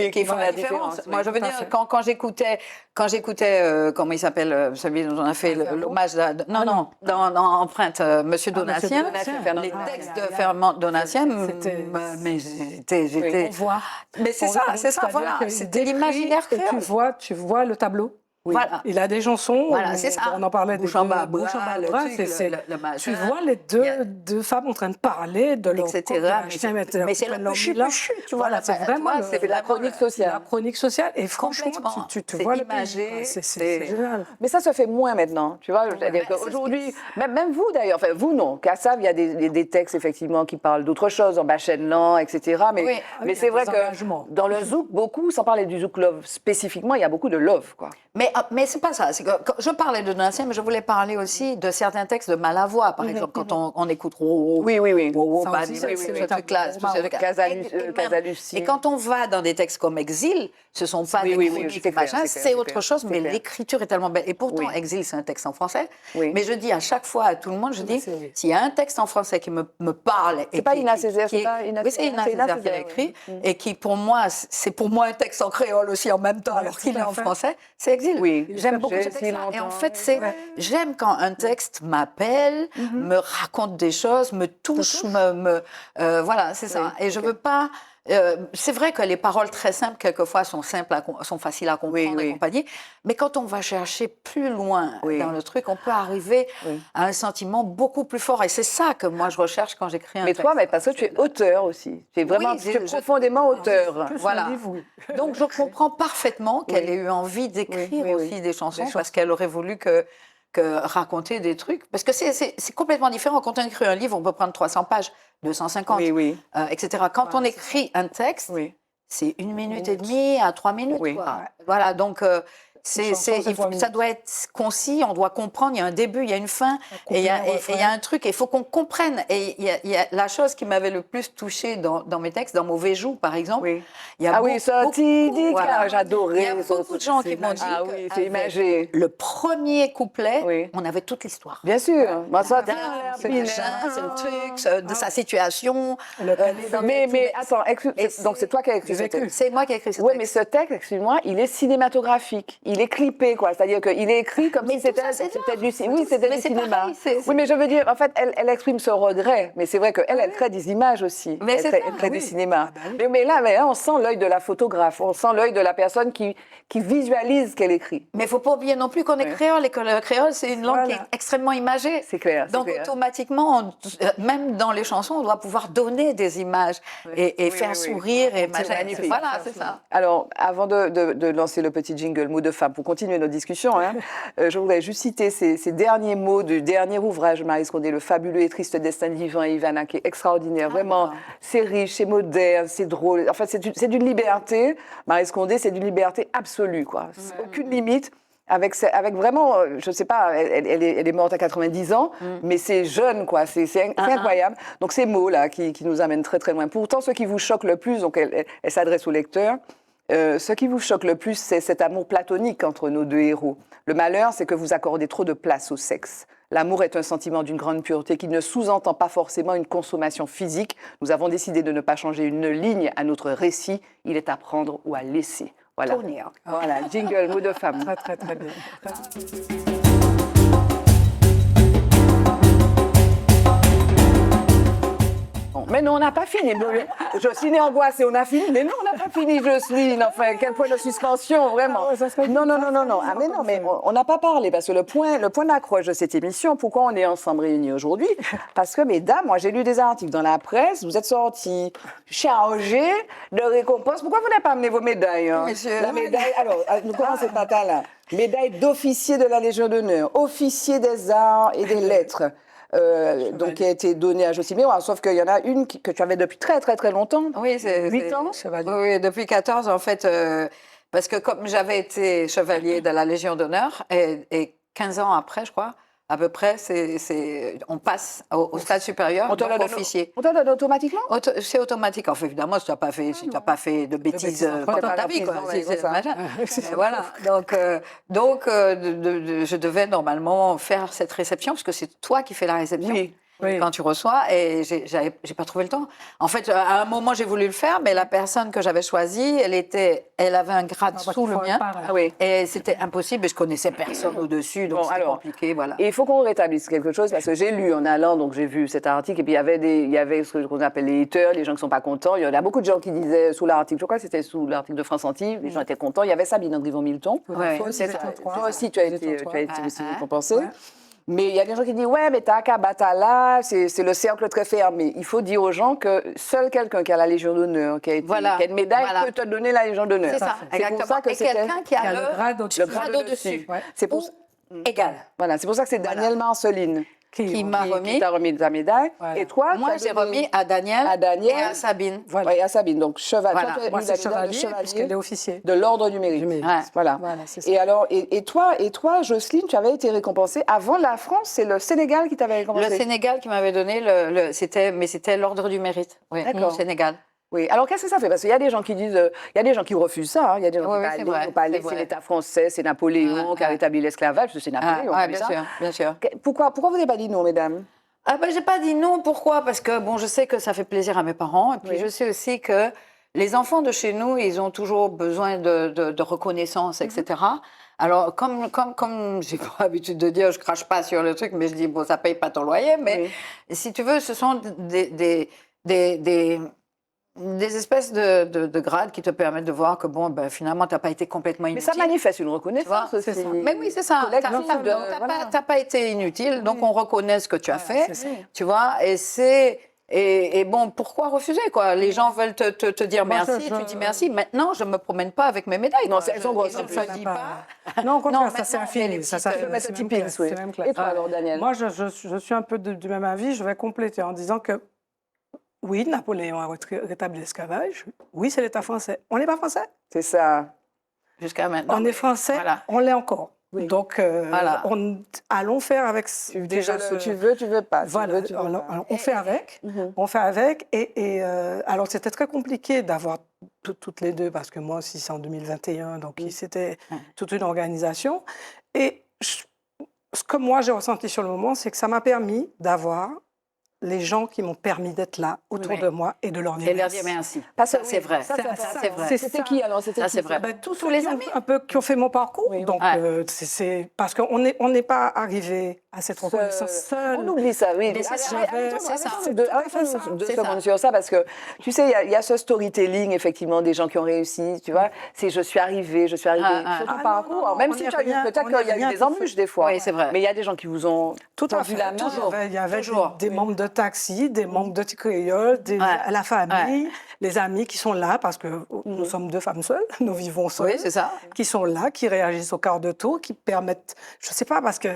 différence. Moi, je veux dire, quand j'écoutais, comment il s'appelle, celui dont on a fait l'hommage, dans Empreinte, Monsieur Donatien, les textes de Fernand Donatien, mais j'étais... Mais c'est ça, voilà, c'était l'imaginaire créole. Tu vois le tableau. Oui. Voilà. Il a des chansons, voilà, c'est ça. On en parlait Bouche en bas, tu vois les deux femmes en train de parler de leur etc. Mais c'est le chuchu, tu vois, c'est vraiment la chronique sociale. La chronique sociale, et franchement, tu vois l'imagé, c'est génial. Mais ça se fait moins maintenant, tu vois. Aujourd'hui, même vous d'ailleurs, enfin vous non, Kassav, il y a des textes effectivement qui parlent d'autres choses, en Bachenland, etc. Mais c'est vrai que dans le zouk, beaucoup, sans parler du zouk love spécifiquement, il y a beaucoup de love, quoi. Mais c'est pas ça. C'est que je parlais de Donatien, mais je voulais parler aussi de certains textes de Malavoie, par exemple, quand on écoute Casaluci. Et quand on va dans des textes comme Exil, ce sont pas des chroniques, machin, c'est autre chose, mais l'écriture est tellement belle. Et pourtant, Exil, c'est un texte en français. Mais je dis à chaque fois à tout le monde, je dis, s'il y a un texte en français qui me parle... C'est pas Ina Césaire, c'est pas Ina Césaire qui l'a écrit, et qui, pour moi, c'est pour moi un texte en créole aussi en même temps, alors qu'il est en français, c'est Exil. Oui. J'aime beaucoup ce texte-là. Et en fait, j'aime quand un texte m'appelle, me raconte des choses, me touche, voilà, c'est ça. Et je veux pas. C'est vrai que les paroles très simples, quelquefois, sont faciles à comprendre et compagnie. Mais quand on va chercher plus loin dans le truc, on peut arriver à un sentiment beaucoup plus fort. Et c'est ça que moi, je recherche quand j'écris un texte. Mais toi, parce que tu es auteur aussi. Tu es vraiment profondément auteur. Voilà. Donc, je comprends parfaitement qu'elle ait eu envie d'écrire aussi des chansons parce qu'elle aurait voulu que raconter des trucs. Parce que c'est complètement différent. Quand on écrit un livre, on peut prendre 300 pages, 250, etc. Quand on écrit un texte, c'est 1 minute et demie à 3 minutes. Quoi. Voilà, donc ça doit être concis, on doit comprendre, il y a un début, il y a une fin, et il y a un truc, il faut qu'on comprenne. Et il y a la chose qui m'avait le plus touchée dans mes textes, dans Mauvais Joug, par exemple. Il y a j'adorais. Il y a beaucoup de gens qui m'ont dit c'est imagé. Le premier couplet, on avait toute l'histoire. Bien sûr. C'est le truc, de sa situation. Mais attends, donc c'est toi qui as écrit ce texte. C'est moi qui ai écrit ce texte. Oui, mais ce texte, excuse-moi, il est cinématographique. Il est clippé, quoi. C'est-à-dire qu'il est écrit comme si c'était du cinéma. Oui, mais je veux dire, en fait, elle exprime ce regret. Mais c'est vrai qu'elle crée des images aussi. Elle crée du cinéma. Mais là, on sent l'œil de la photographe. On sent l'œil de la personne qui visualise ce qu'elle écrit. Mais il ne faut pas oublier non plus qu'on est créole et que le créole, c'est une langue qui est extrêmement imagée. C'est clair. Donc, automatiquement, même dans les chansons, on doit pouvoir donner des images et faire sourire. Et voilà, c'est ça. Alors, avant de lancer le petit jingle Mots de femme, pour continuer notre discussion, je voudrais juste citer ces derniers mots du dernier ouvrage de Maryse Condé, Le fabuleux et triste destin d'Yvan et Ivana, qui est extraordinaire. Vraiment, c'est riche, c'est moderne, c'est drôle. En fait, c'est d'une liberté. Maryse Condé, c'est d'une liberté absolue, quoi. Aucune limite. Avec vraiment, je ne sais pas, elle est morte à 90 ans, mais c'est jeune, quoi. C'est incroyable. Donc, ces mots-là qui nous amènent très, très loin. Pourtant, ce qui vous choque le plus, donc elle s'adresse au lecteur, ce qui vous choque le plus, c'est cet amour platonique entre nos deux héros. Le malheur, c'est que vous accordez trop de place au sexe. L'amour est un sentiment d'une grande pureté qui ne sous-entend pas forcément une consommation physique. Nous avons décidé de ne pas changer une ligne à notre récit. Il est à prendre ou à laisser. Voilà. Voilà, jingle, mot de femme. Très, très, très bien. Mais non, on n'a pas fini. Jocelyne est angoissée, on a fini. Mais non, on n'a pas fini, Jocelyne. Enfin, quel point de suspension, vraiment. Non. Ah, mais non, mais on n'a pas parlé, parce que le point d'accroche de cette émission, pourquoi on est ensemble réunis aujourd'hui? Parce que, mesdames, moi, j'ai lu des articles dans la presse, vous êtes sortis chargés de récompenses. Pourquoi vous n'avez pas amené vos médailles? La médaille, alors, nous commençons par là. Médaille d'officier de la Légion d'honneur, officier des arts et des lettres. Donc qui a été donnée à Jocelyne, sauf qu'il y en a une que tu avais depuis très très très longtemps. Oui, c'est 8 ans. Oui, depuis 14 en fait, parce que comme j'avais été chevalier de la Légion d'honneur et 15 ans après, je crois, à peu près, on passe au stade supérieur, donc officier. On te donne automatiquement? C'est automatique. Enfin, évidemment, si tu n'as pas fait de bêtises pendant ta vie. Voilà. Donc je devais normalement faire cette réception, parce que c'est toi qui fais la réception. Quand tu reçois, et j'ai pas trouvé le temps. En fait, à un moment, j'ai voulu le faire, mais la personne que j'avais choisie, elle avait un grade sous le mien, et c'était impossible, et je connaissais personne au-dessus, donc c'était compliqué, voilà. Et il faut qu'on rétablisse quelque chose, parce que j'ai lu en allant, donc j'ai vu cet article, et puis il y avait ce qu'on appelle les haters, les gens qui sont pas contents. Il y en a beaucoup de gens qui disaient sous l'article, je crois que c'était sous l'article de France Antilles, les gens étaient contents. Il y avait Sabine Andrivon-Milton. Toi aussi, tu as été aussi récompensée. Mais il y a des gens qui disent, ouais, mais t'as qu'à Batala, c'est le cercle très fermé. Il faut dire aux gens que seul quelqu'un qui a la Légion d'honneur, qui a une médaille, peut te donner la Légion d'honneur. C'est ça, exactement. Pour ça que et quelqu'un qui a le grade au-dessus. C'est pour égal. Voilà, c'est pour ça que c'est Daniel Marceline qui t'a remis ta médaille. Voilà. Et toi, moi, j'ai remis à Daniel et à Sabine. Voilà. Et à Sabine. Donc, chevalier. Voilà. Moi, c'est chevalier, puisqu'elle est officier. De l'ordre du mérite. Voilà. C'est ça. Et alors, et toi, Jocelyne, tu avais été récompensée. Avant la France, c'est le Sénégal qui t'avait récompensée. Le Sénégal qui m'avait donné c'était l'ordre du mérite. Oui, d'accord. Le Sénégal. Oui, alors qu'est-ce que ça fait? Parce qu'il y a des gens qui disent, il y a des gens qui refusent ça, il y a des gens qui ne vont pas aller, c'est l'État français, c'est Napoléon qui a rétabli l'esclavage, c'est Napoléon. Bien sûr. Pourquoi vous n'avez pas dit non, mesdames? J'ai pas dit non, pourquoi? Parce que, bon, je sais que ça fait plaisir à mes parents, et puis je sais aussi que les enfants de chez nous, ils ont toujours besoin de reconnaissance, etc. Alors, comme j'ai pas l'habitude de dire, je crache pas sur le truc, mais je dis, bon, ça paye pas ton loyer, mais si tu veux, ce sont des espèces de grades qui te permettent de voir que, bon, ben, finalement, tu n'as pas été complètement inutile. Mais ça manifeste une reconnaissance aussi. Mais oui, c'est ça. Tu n'as pas été inutile, donc on reconnaît ce que tu as fait, tu vois, et bon, pourquoi refuser, quoi? Les gens veulent te dire merci, tu dis merci. Maintenant, je ne me promène pas avec mes médailles. Non, elles sont grosses. Je ne dis pas. Non, au contraire, ça c'est infini. Ça, Je vais mettre un petit pins, oui. Et toi, alors, Daniel? Moi, je suis un peu du même avis. Je vais compléter en disant que oui, Napoléon a rétabli l'esclavage. Oui, c'est l'État français. On n'est pas français. C'est ça. Jusqu'à maintenant. On est français, on l'est encore. Oui. Donc, allons faire avec déjà ce que tu veux pas. Voilà, on fait avec. On fait avec. Et alors, c'était très compliqué d'avoir toutes les deux, parce que moi aussi, c'est en 2021, donc c'était toute une organisation. Et ce que moi, j'ai ressenti sur le moment, c'est que ça m'a permis d'avoir les gens qui m'ont permis d'être là autour de moi et de leur dire merci. Ça, c'est vrai. C'est vrai. C'était qui alors? Ça, c'est vrai. Tous les amis qui ont fait mon parcours. Oui, donc, c'est parce qu'on n'est pas arrivé à cette reconnaissance seule. On oublie ça, oui. C'est ça. Deux secondes sur ça, parce que, tu sais, il y a ce storytelling, effectivement, des gens qui ont réussi, tu vois. C'est je suis arrivée. Surtout parcours. Même si peut-être qu'il y a eu des embûches, des fois. Oui, c'est vrai. Mais il y a des gens qui vous ont tendu la main. Il y avait des membres de taxi, des membres de Créole, la famille, les amis qui sont là, parce que nous sommes deux femmes seules, nous vivons seules. Oui, c'est ça. Qui sont là, qui réagissent au quart de tour, qui permettent, je ne sais pas, parce que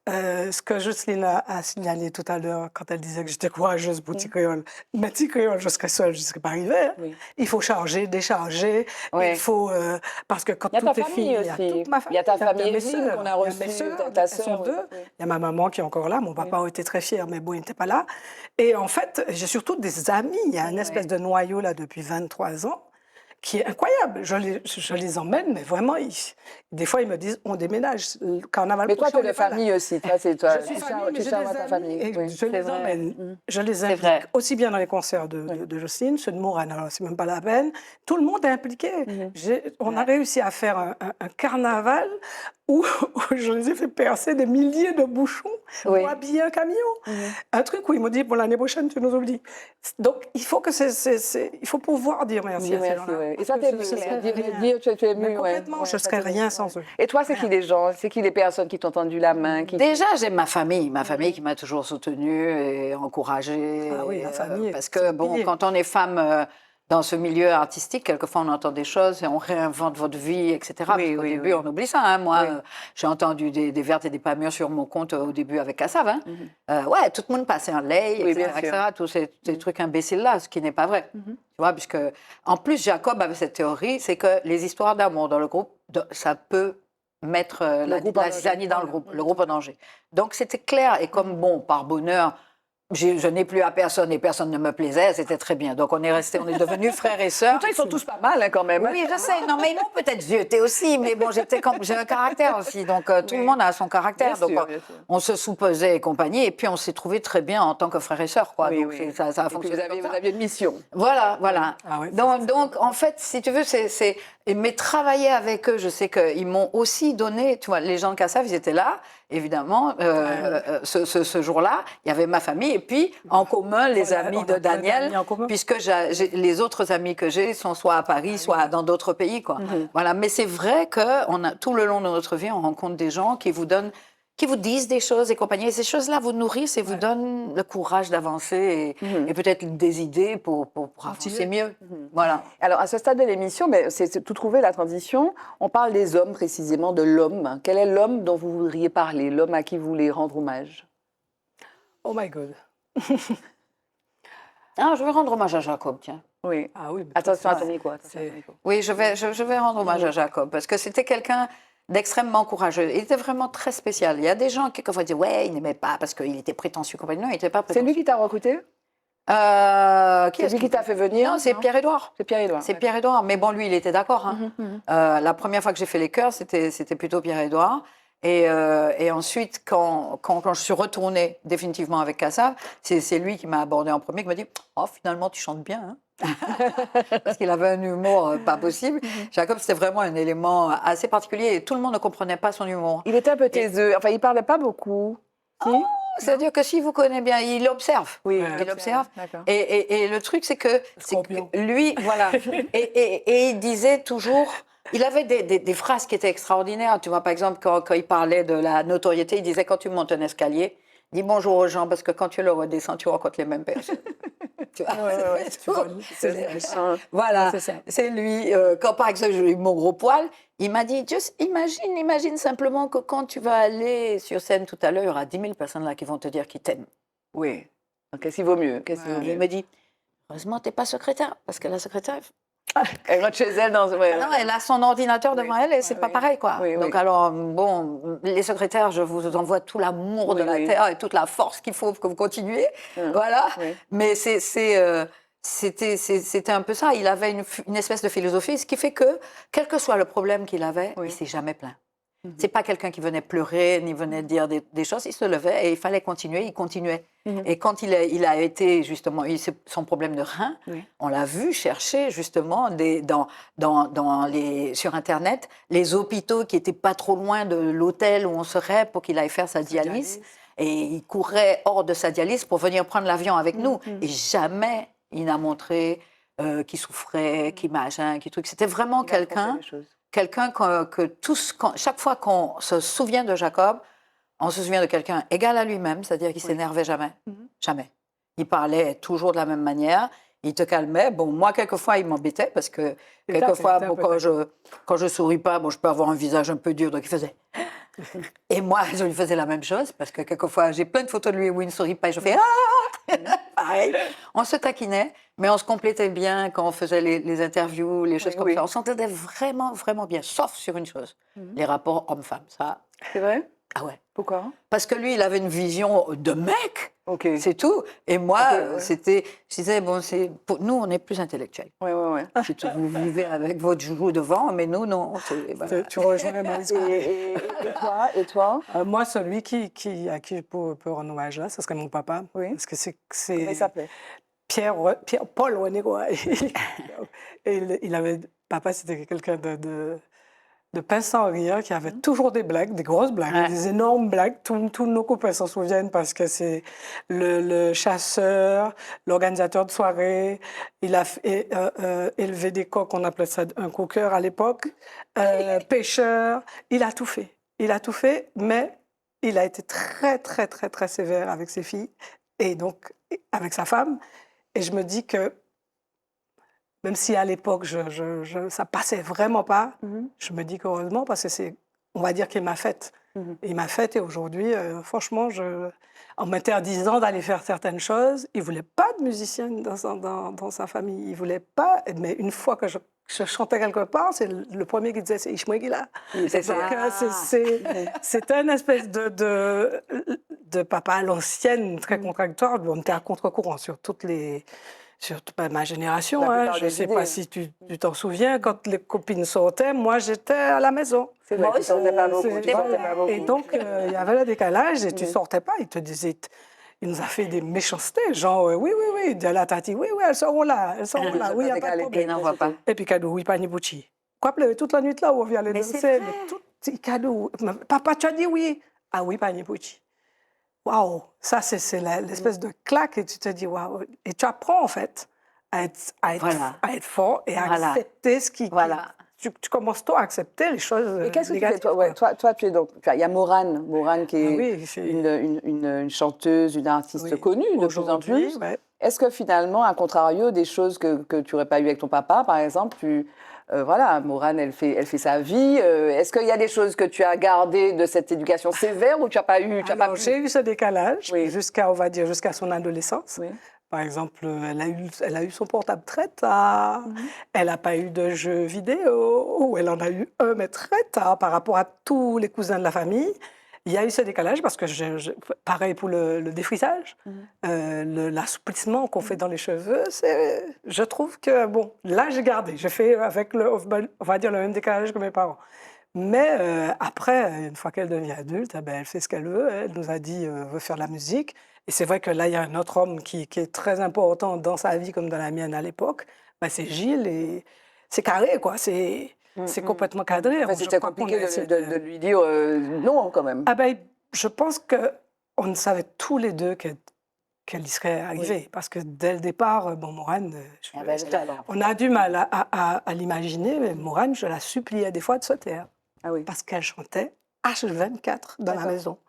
ce que Jocelyne a signalé tout à l'heure, quand elle disait que j'étais courageuse pour Créole, mais Créole, je serais seule, je ne serais pas arrivée. Oui. Il faut charger, décharger, il faut... parce que quand tout est fini, il y a toute ma famille. Il y a ta famille qu'on a reçue, ta sœur. Il y a ma maman qui est encore là, mon papa était très fier, mais bon, il n'était pas là. Et en fait, j'ai surtout des amis, il y a une espèce de noyau là depuis 23 ans, qui est incroyable. Je les emmène, mais vraiment, des fois, ils me disent, on déménage. Carnaval mais toi, tu es de famille aussi. Toi, c'est toi. Je suis famille, mais ta famille. Et je les emmène. Je les implique aussi bien dans les concerts de Jocelyne, ceux de Morane, alors c'est même pas la peine. Tout le monde est impliqué. On a réussi à faire un carnaval où je les ai fait percer des milliers de bouchons pour habiller un camion. Un truc où ils m'ont dit, pour l'année prochaine, tu nous oublies. Donc, il faut il faut pouvoir dire merci à ces gens-là. Et ça, tu es ému. Complètement, je ne serais rien sans eux. Et toi, c'est qui les gens? C'est qui les personnes qui t'ont tendu la main? Déjà, j'ai ma famille qui m'a toujours soutenue et encouragée. Ah oui, la famille. Parce que, bon, quand on est femme... dans ce milieu artistique, quelquefois on entend des choses et on réinvente votre vie, etc. Au début, on oublie ça. Hein. Moi, j'ai entendu des vertes et des pas mûres sur mon compte au début avec Kassav. Hein. Tout le monde passait en lay, etc. Tous ces trucs imbéciles-là, ce qui n'est pas vrai. Tu vois, puisque, en plus, Jacob avait cette théorie, c'est que les histoires d'amour dans le groupe, ça peut mettre la zizanie dans le groupe en danger. Donc, c'était clair. Et comme, bon, par bonheur, je n'ai plus à personne et personne ne me plaisait, c'était très bien. Donc on est devenus frères et sœurs. Pourtant, ils sont tous pas mal hein, quand même. Oui, je sais. Non, mais ils m'ont peut-être zioté aussi, mais bon, j'ai un caractère aussi. Donc tout le monde a son caractère. Bien donc sûr. On se soupesait et compagnie, et puis on s'est trouvés très bien en tant que frères et sœurs, quoi. Donc ça a fonctionné. Vous aviez une mission. Voilà. Ah ouais, donc en fait, si tu veux, mais travailler avec eux, je sais qu'ils m'ont aussi donné. Tu vois, les gens de Kassav, ils étaient là. Évidemment, ce jour-là, il y avait ma famille et puis en commun les amis de Daniel, puisque les autres amis que j'ai sont soit à Paris, soit dans d'autres pays, quoi. Voilà. Mais c'est vrai que tout le long de notre vie, on rencontre des gens qui vous disent des choses et compagnie. Et ces choses-là vous nourrissent et vous donnent le courage d'avancer et peut-être des idées pour avancer mieux. Voilà. Alors, à ce stade de l'émission, c'est tout trouver la transition. On parle des hommes, précisément, de l'homme. Quel est l'homme dont vous voudriez parler, l'homme à qui vous voulez rendre hommage? Oh my God. Je vais rendre hommage à Jacob, tiens. Oui. Ah oui. Attention à ton micro. Oui, je vais rendre hommage à Jacob, parce que c'était quelqu'un d'extrêmement courageux. Il était vraiment très spécial. Il y a des gens qui quelquefois disent il n'aimait pas parce qu'il était prétentieux. Non, il n'était pas prétentieux. C'est lui qui t'a recruté? C'est lui qui t'a fait venir? Non, c'est Pierre-Édouard. C'est Pierre-Édouard. C'est Pierre-Édouard. Mais bon, lui, il était d'accord. Hein. La première fois que j'ai fait les chœurs, c'était plutôt Pierre-Édouard. Et ensuite, quand je suis retournée définitivement avec Kassav, c'est lui qui m'a abordé en premier, qui m'a dit « Oh, finalement, tu chantes bien, hein ?» Parce qu'il avait un humour pas possible. Jacob, c'était vraiment un élément assez particulier et tout le monde ne comprenait pas son humour. Il était un peu taiseux, enfin, il parlait pas beaucoup. Si? C'est-à-dire que s'il vous connaît bien, il observe. Oui, il observe. D'accord. Et le truc, c'est que lui, voilà. Et il disait toujours. Il avait des phrases qui étaient extraordinaires. Tu vois, par exemple, quand il parlait de la notoriété, il disait quand tu montes un escalier, dis bonjour aux gens parce que quand tu le redescends, tu rencontres les mêmes personnes. Tu vois, voilà, c'est lui. Quand par exemple j'ai eu mon gros poil, il m'a dit juste imagine simplement que quand tu vas aller sur scène tout à l'heure, il y aura 10 000 personnes là qui vont te dire qu'ils t'aiment. Oui. Donc, qu'est-ce qu'il vaut mieux? Il me dit heureusement t'es pas secrétaire parce que la secrétaire Elle rentre chez elle dans... Ouais. non, elle a son ordinateur devant elle et c'est pas pareil quoi. Oui, Donc alors bon, les secrétaires, je vous envoie tout l'amour de la terre et toute la force qu'il faut que vous continuiez. Voilà. Oui. Mais c'était un peu ça. Il avait une espèce de philosophie, ce qui fait que quel que soit le problème qu'il avait, il s'est jamais plaint. C'est pas quelqu'un qui venait pleurer ni venait dire des choses. Il se levait et il fallait continuer. Il continuait. Et quand il a été justement son problème de rein, on l'a vu chercher justement sur Internet les hôpitaux qui étaient pas trop loin de l'hôtel où on serait pour qu'il aille faire sa dialyse. Et il courait hors de sa dialyse pour venir prendre l'avion avec nous. Et jamais il n'a montré qu'il souffrait, qu'il machin, qu'il truc. C'était vraiment quelqu'un que chaque fois qu'on se souvient de Jacob, on se souvient de quelqu'un égal à lui-même, c'est-à-dire qu'il s'énervait jamais. Jamais. Il parlait toujours de la même manière. Il te calmait. Bon, moi, quelquefois, il m'embêtait parce que quelquefois, quand je souris pas, bon, je peux avoir un visage un peu dur, donc il faisait... Et moi, je lui faisais la même chose parce que quelquefois, j'ai plein de photos de lui où il ne sourit pas et je fais « Ah !» Pareil. On se taquinait, mais on se complétait bien quand on faisait les interviews, les choses comme ça. On s'entendait vraiment, vraiment bien, sauf sur une chose, les rapports hommes-femmes. Ça. C'est vrai? Ah ouais. Pourquoi? Parce que lui, il avait une vision de mec. Okay. C'est tout. Et moi, je disais, bon, nous, on est plus intellectuels. Oui. Vous vivez avec votre joujou devant, mais nous, non. Voilà. Tu rejoins Marie. Et toi? Moi, celui à qui je peux rendre hommage là, ce serait mon papa. Oui. Parce que c'est comment il s'appelait? Paul Renego. Papa, c'était quelqu'un de pince sans rire, qui avait toujours des blagues, des grosses blagues, des énormes blagues. Tous nos copains s'en souviennent parce que c'est le chasseur, l'organisateur de soirée. Il a élevé des coqs, on appelait ça un coqueur à l'époque, pêcheur. Il a tout fait. Il a tout fait, mais il a été très, très, très, très sévère avec ses filles et donc avec sa femme. Et je me dis que même si à l'époque, ça passait vraiment pas, je me dis qu'heureusement, parce que on va dire qu'il m'a faite. Il m'a faite et aujourd'hui, franchement, en m'interdisant d'aller faire certaines choses, il ne voulait pas de musicien dans sa famille. Il voulait pas, mais une fois que je chantais quelque part, c'est le premier qui disait, c'est Ishmael qui l'a. C'est une espèce de papa à l'ancienne, très contradictoire. On était à contre-courant sur ma génération. Je ne sais pas si tu t'en souviens, quand les copines sortaient, moi j'étais à la maison. C'est vrai, tu sortais pas beaucoup. Et donc, il y avait le décalage et tu ne sortais pas. Il te disait, il nous a fait des méchancetés, genre, oui, de la tati, oui, elles seront là, oui, il n'y a pas de problème. Et puis, cadeau, oui, Panibuchi. Quoi, pleurer toute la nuit là où on vient les danser, mais tout, cadeau. Papa, tu as dit oui. Ah oui, Panibuchi. Waouh, ça c'est l'espèce de claque et tu te dis waouh. Et tu apprends en fait à être fort et à accepter ce qui... Tu commences toi à accepter les choses. Et qu'est-ce que tu fais toi, tu es donc... Il y a Maurane qui est une chanteuse, une artiste connue de plus en plus. Ouais. Est-ce que finalement, à contrario, des choses que tu n'aurais pas eues avec ton papa, par exemple, Maurane, elle fait sa vie. Est-ce qu'il y a des choses que tu as gardées de cette éducation sévère ou tu n'as pas eu J'ai eu ce décalage jusqu'à son adolescence. Oui. Par exemple, elle a eu son portable très tard. Elle n'a pas eu de jeux vidéo. Ou elle en a eu un, mais très tard par rapport à tous les cousins de la famille. Il y a eu ce décalage parce que, pareil pour le défrisage, l'assouplissement qu'on fait dans les cheveux, je trouve que, bon, là, j'ai gardé. J'ai fait avec on va dire, le même décalage que mes parents. Mais après, une fois qu'elle devient adulte, elle fait ce qu'elle veut. Elle nous a dit veut faire de la musique. Et c'est vrai que là, il y a un autre homme qui est très important dans sa vie comme dans la mienne à l'époque. C'est Gilles et c'est carré, quoi. C'est complètement cadré. Enfin, c'était compliqué de lui dire non, quand même. Je pense qu'on savait tous les deux qu'elle y serait arrivée. Parce que dès le départ, Maureen, on a du mal à l'imaginer, mais Maureen, je la suppliais des fois de se taire. Ah oui. Parce qu'elle chantait H24 dans la maison.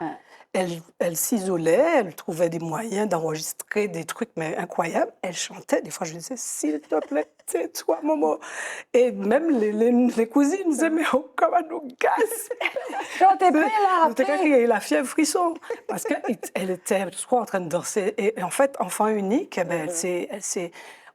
Elle s'isolait, elle trouvait des moyens d'enregistrer des trucs mais incroyables. Elle chantait, des fois je lui disais, s'il te plaît, tais-toi, Momo. Et même les cousines disaient, mais comment elle nous gasse. Chantez pas là. C'était quelqu'un qui a eu la fièvre frisson. Parce qu'elle était soit en train de danser. Et en fait, enfant unique,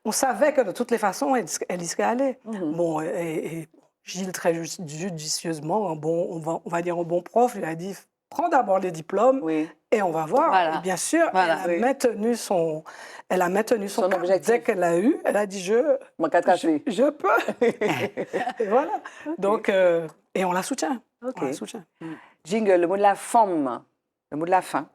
on savait que de toutes les façons, elle y serait allée. Bon, et Gilles, très judicieusement, on va dire un bon prof, lui a dit, prends d'abord les diplômes et on va voir. Voilà. Et bien sûr, elle a maintenu son cap. objectif. Dès qu'elle l'a eu, elle a dit je peux. Et voilà. Donc, et on la soutient. Ok. On la soutient. Jingle, le mot de la femme, le mot de la fin.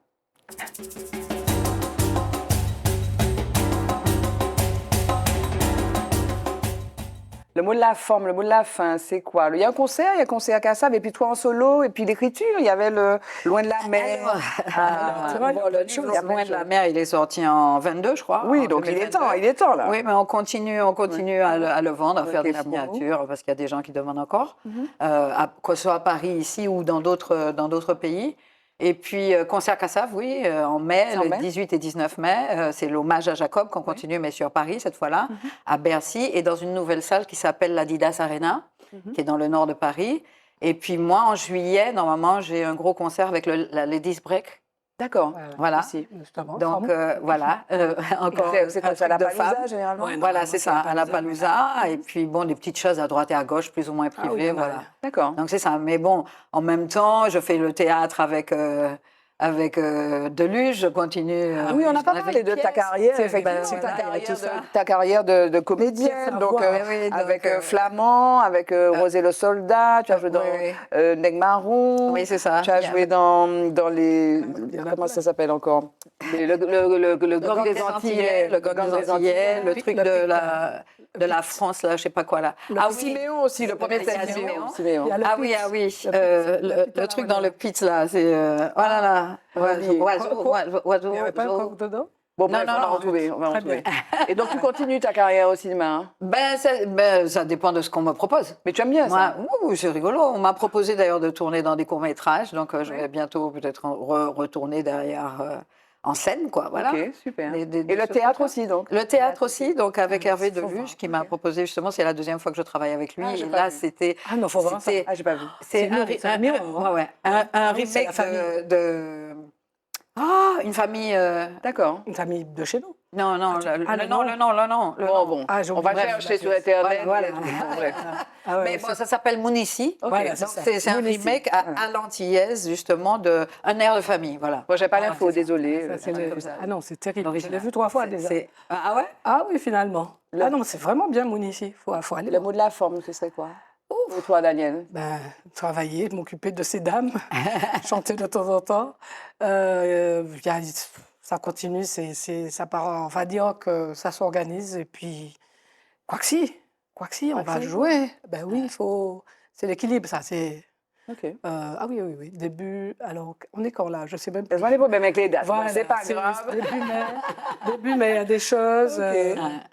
Le mot de la forme, le mot de la fin, c'est quoi? Il y a un concert à Cassav, et puis toi en solo, et puis l'écriture, il y avait le Loin de la mer. Le livre Loin de la mer, il est sorti en 22, je crois. Oui, donc il est temps là. Oui, mais on continue à le vendre, à faire des signatures, parce qu'il y a des gens qui demandent encore, que ce soit à Paris, ici, ou dans d'autres pays. Et puis, concert Cassav, oui, en mai, le 18 et 19 mai, c'est l'hommage à Jacob qu'on continue, mais sur Paris, cette fois-là, à Bercy, et dans une nouvelle salle qui s'appelle l'Adidas Arena, qui est dans le nord de Paris. Et puis, moi, en juillet, normalement, j'ai un gros concert avec la Ladies Break. D'accord. Voilà. Ici, justement. Donc, voilà. Encore C'est comme ça à la Palouza, généralement? Voilà, c'est ça, à la Palouza. Et puis, bon, des petites choses à droite et à gauche, plus ou moins privées, voilà. D'accord. Donc, c'est ça. Mais bon, en même temps, je fais le théâtre avec Deluge, je continue. Oui, on n'a pas parlé de ta carrière, effectivement, ta carrière de comédienne, donc avec Flamand, avec Rosé le Soldat, tu as joué dans Nègre Marron. Oui, c'est ça. Tu as joué dans les... Comment ça s'appelle encore? Le Gang des Antillais. Le Gang des Antillais, le truc de la France, là, je sais pas quoi, là. Ah oui, Siméon aussi, le premier Siméon. Ah oui. Le truc dans le pit, là, c'est... oh là là. Il n'y avait pas encore dedans? Bon, bref, on va retrouver. Et donc, tu continues ta carrière au cinéma? Ça dépend de ce qu'on me propose. Mais tu aimes bien ça? Oui, c'est rigolo. On m'a proposé d'ailleurs de tourner dans des courts-métrages, donc je vais bientôt peut-être retourner derrière en scène, quoi. Voilà. Ok, super. Et le théâtre aussi, donc? Le théâtre aussi, donc avec Hervé Deluge, qui m'a proposé justement, c'est la deuxième fois que je travaille avec lui. Et là, c'était... Ah non, faut voir ça. Ah, j'ai pas vu. C'est un remake de... Ah, une famille... D'accord. Une famille de chez nous. Non. Bon, on va chercher sur Internet. Voilà. Mais bon, ça s'appelle Mounici. Voilà, c'est un remake à l'antillaise, justement, d'un air de famille. Voilà. Moi, j'ai pas l'info, désolée. Ah non, c'est terrible. Je l'ai vu 3 fois déjà. Ah ouais? Ah oui, finalement. Ah non, c'est vraiment bien Mounici. Faut aller. Le mot de la forme, ce serait quoi? Pour toi, Daniel? Travailler, m'occuper de ces dames, chanter de temps en temps. Ça continue, ça part, on va dire que ça s'organise. Et puis, quoi que si, on va jouer. Ben oui, c'est l'équilibre, ça. Ok. Ah oui. Début, alors, on est quand là? Je sais même plus. Je vois les problèmes avec les dates. Voilà, c'est pas grave. Début mai, il y a des choses.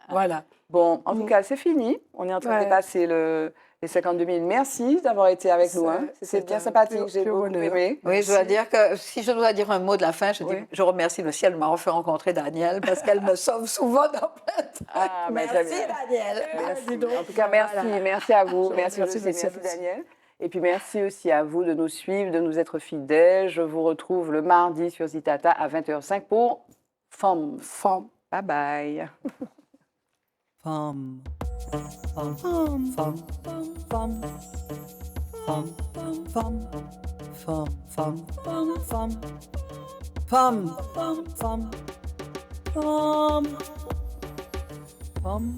Voilà. Bon, en tout cas, c'est fini. On est en train de dépasser les 52 000. Merci d'avoir été avec nous. C'était bien sympathique, j'ai beaucoup aimé. Oui, je dois dire que si je dois dire un mot de la fin, je remercie le ciel de m'avoir fait rencontrer Daniel parce qu'elle me sauve souvent dans plein de trucs. Merci Daniel. En tout cas, merci à vous. Merci Daniel. Et puis merci aussi à vous de nous suivre, de nous être fidèles. Je vous retrouve le mardi sur Zitata à 20h05 pour Femme. Bye bye. Femme. Femme. Femme. Femme. Femme. Femme. Femme. Femme. Femme. Femme. Femme. Femme. Femme.